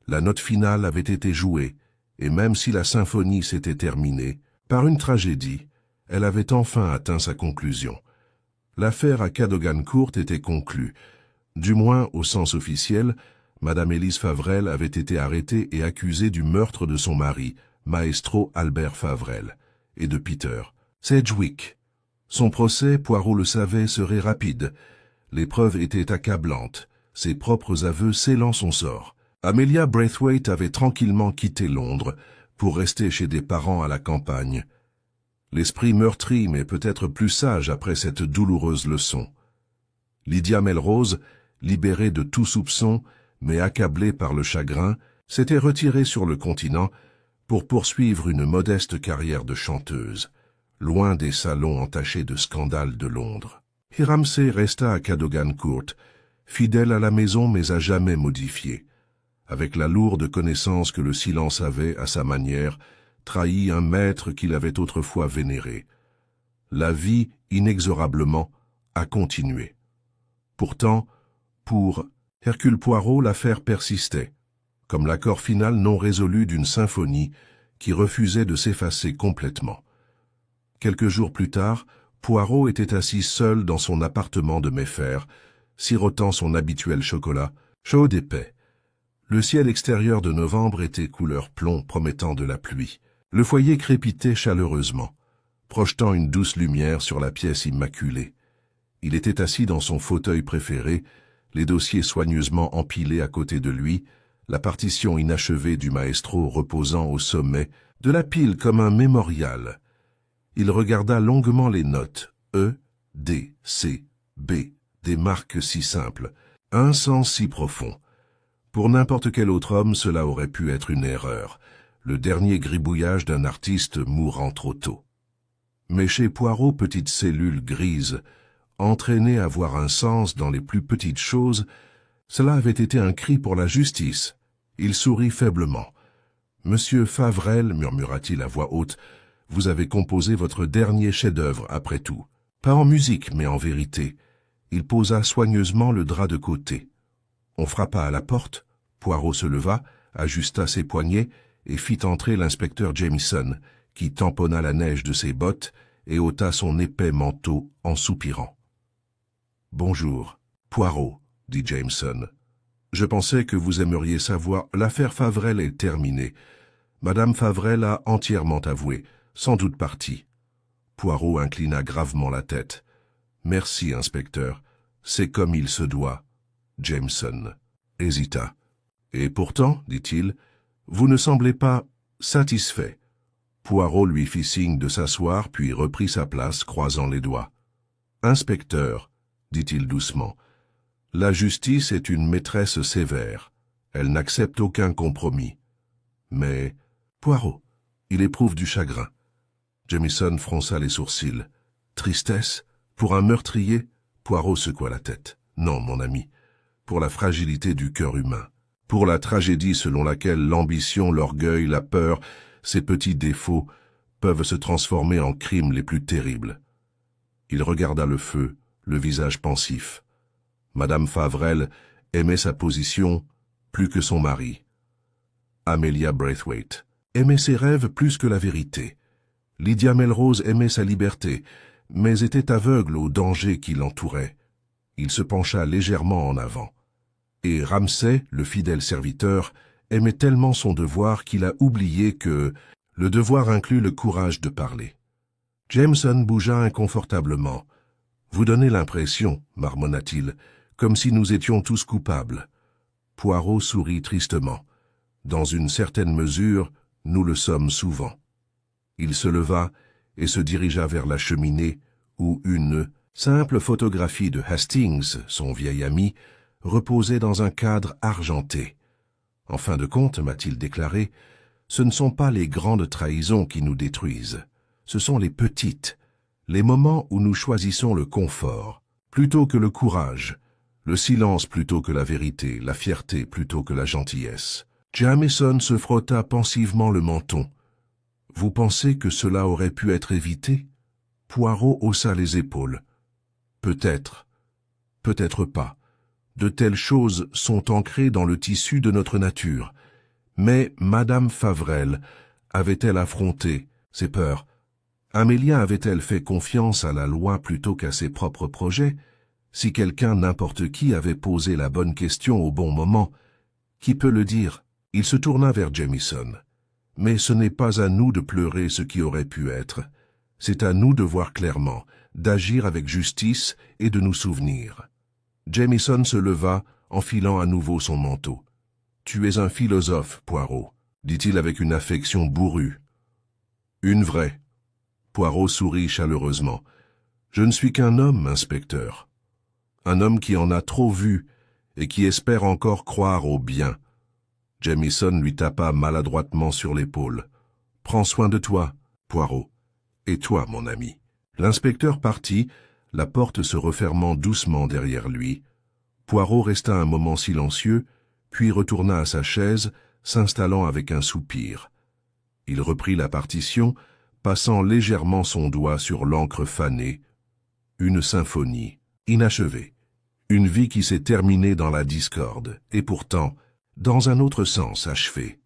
la note finale avait été jouée, et même si la symphonie s'était terminée, par une tragédie, elle avait enfin atteint sa conclusion. L'affaire à Cadogan Court était conclue. Du moins, au sens officiel, Madame Élise Favrel avait été arrêtée et accusée du meurtre de son mari, maestro Albert Favrel, et de Peter Sedgwick. Son procès, Poirot le savait, serait rapide. Les preuves étaient accablantes, ses propres aveux scellant son sort. Amelia Braithwaite avait tranquillement quitté Londres pour rester chez des parents à la campagne. L'esprit meurtri, mais peut-être plus sage après cette douloureuse leçon. Lydia Melrose, libérée de tout soupçon, mais accablée par le chagrin, s'était retirée sur le continent pour poursuivre une modeste carrière de chanteuse, loin des salons entachés de scandales de Londres. Et Ramsay resta à Cadogan Court, fidèle à la maison mais à jamais modifié, avec la lourde connaissance que le silence avait, à sa manière, trahi un maître qu'il avait autrefois vénéré. La vie, inexorablement, a continué. Pourtant, pour Hercule Poirot, l'affaire persistait, comme l'accord final non résolu d'une symphonie qui refusait de s'effacer complètement. Quelques jours plus tard, Poirot était assis seul dans son appartement de Mayfair, sirotant son habituel chocolat, chaud et épais. Le ciel extérieur de novembre était couleur plomb, promettant de la pluie. Le foyer crépitait chaleureusement, projetant une douce lumière sur la pièce immaculée. Il était assis dans son fauteuil préféré, les dossiers soigneusement empilés à côté de lui, la partition inachevée du maestro reposant au sommet de la pile comme un mémorial. Il regarda longuement les notes, E, D, C, B, des marques si simples, un sens si profond. Pour n'importe quel autre homme, cela aurait pu être une erreur, le dernier gribouillage d'un artiste mourant trop tôt. Mais chez Poirot, petite cellule grise, entraînée à voir un sens dans les plus petites choses, cela avait été un cri pour la justice. Il sourit faiblement. « Monsieur Favrel, murmura-t-il à voix haute, vous avez composé votre dernier chef-d'œuvre après tout. Pas en musique, mais en vérité. » Il posa soigneusement le drap de côté. On frappa à la porte. Poirot se leva, ajusta ses poignets et fit entrer l'inspecteur Jamieson, qui tamponna la neige de ses bottes et ôta son épais manteau en soupirant. Bonjour, Poirot, dit Jameson. Je pensais que vous aimeriez savoir. L'affaire Favrel est terminée. Madame Favrel a entièrement avoué, sans doute partie. Poirot inclina gravement la tête. Merci, inspecteur. C'est comme il se doit. Jameson hésita. Et pourtant, dit-il, vous ne semblez pas satisfait. Poirot lui fit signe de s'asseoir, puis reprit sa place, croisant les doigts. Inspecteur, dit-il doucement, la justice est une maîtresse sévère. Elle n'accepte aucun compromis. Mais, Poirot, il éprouve du chagrin. Jameson fronça les sourcils. Tristesse? Pour un meurtrier? Poirot secoua la tête. Non, mon ami. Pour la fragilité du cœur humain. Pour la tragédie selon laquelle l'ambition, l'orgueil, la peur, ces petits défauts, peuvent se transformer en crimes les plus terribles. Il regarda le feu, le visage pensif. Madame Favrel aimait sa position plus que son mari. Amelia Braithwaite aimait ses rêves plus que la vérité. Lydia Melrose aimait sa liberté, mais était aveugle aux dangers qui l'entouraient. Il se pencha légèrement en avant. Et Ramsay, le fidèle serviteur, aimait tellement son devoir qu'il a oublié que le devoir inclut le courage de parler. Jameson bougea inconfortablement. « Vous donnez l'impression, marmonna-t-il, comme si nous étions tous coupables. » Poirot sourit tristement. « Dans une certaine mesure, nous le sommes souvent. » Il se leva et se dirigea vers la cheminée où une simple photographie de Hastings, son vieil ami, reposait dans un cadre argenté. « En fin de compte, m'a-t-il déclaré, ce ne sont pas les grandes trahisons qui nous détruisent. Ce sont les petites, les moments où nous choisissons le confort, plutôt que le courage, le silence plutôt que la vérité, la fierté plutôt que la gentillesse. » Jameson se frotta pensivement le menton. « Vous pensez que cela aurait pu être évité ?» Poirot haussa les épaules. « Peut-être, peut-être pas. De telles choses sont ancrées dans le tissu de notre nature. Mais Madame Favrel avait-elle affronté ses peurs? Amélia avait-elle fait confiance à la loi plutôt qu'à ses propres projets? Si quelqu'un, n'importe qui, avait posé la bonne question au bon moment, qui peut le dire? Il se tourna vers Jameson. Mais ce n'est pas à nous de pleurer ce qui aurait pu être. C'est à nous de voir clairement, d'agir avec justice et de nous souvenir. Jameson se leva, enfilant à nouveau son manteau. « Tu es un philosophe, Poirot, » dit-il avec une affection bourrue. « Une vraie. » Poirot sourit chaleureusement. « Je ne suis qu'un homme, inspecteur. Un homme qui en a trop vu et qui espère encore croire au bien. » Jameson lui tapa maladroitement sur l'épaule. « Prends soin de toi, Poirot. Et toi, mon ami. » L'inspecteur partit, la porte se refermant doucement derrière lui. Poirot resta un moment silencieux, puis retourna à sa chaise, s'installant avec un soupir. Il reprit la partition, passant légèrement son doigt sur l'encre fanée. Une symphonie, inachevée. Une vie qui s'est terminée dans la discorde, et pourtant, dans un autre sens achevée.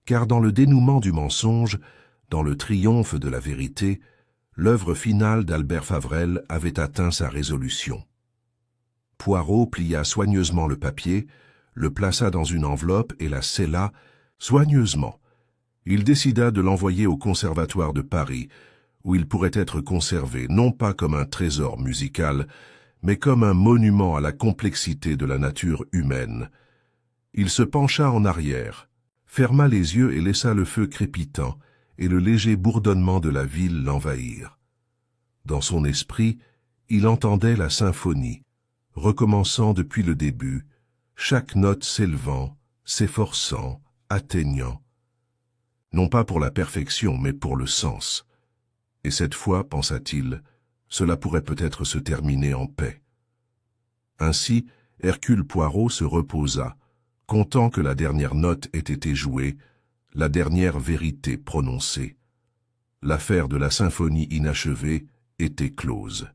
Car dans le dénouement du mensonge, dans le triomphe de la vérité, l'œuvre finale d'Albert Favrel avait atteint sa résolution. Poirot plia soigneusement le papier, le plaça dans une enveloppe et la scella soigneusement. Il décida de l'envoyer au Conservatoire de Paris, où il pourrait être conservé non pas comme un trésor musical, mais comme un monument à la complexité de la nature humaine. Il se pencha en arrière, ferma les yeux et laissa le feu crépitant et le léger bourdonnement de la ville l'envahir. Dans son esprit, il entendait la symphonie, recommençant depuis le début, chaque note s'élevant, s'efforçant, atteignant. Non pas pour la perfection, mais pour le sens. Et cette fois, pensa-t-il, cela pourrait peut-être se terminer en paix. Ainsi, Hercule Poirot se reposa, content que la dernière note ait été jouée, la dernière vérité prononcée. L'affaire de la symphonie inachevée était close.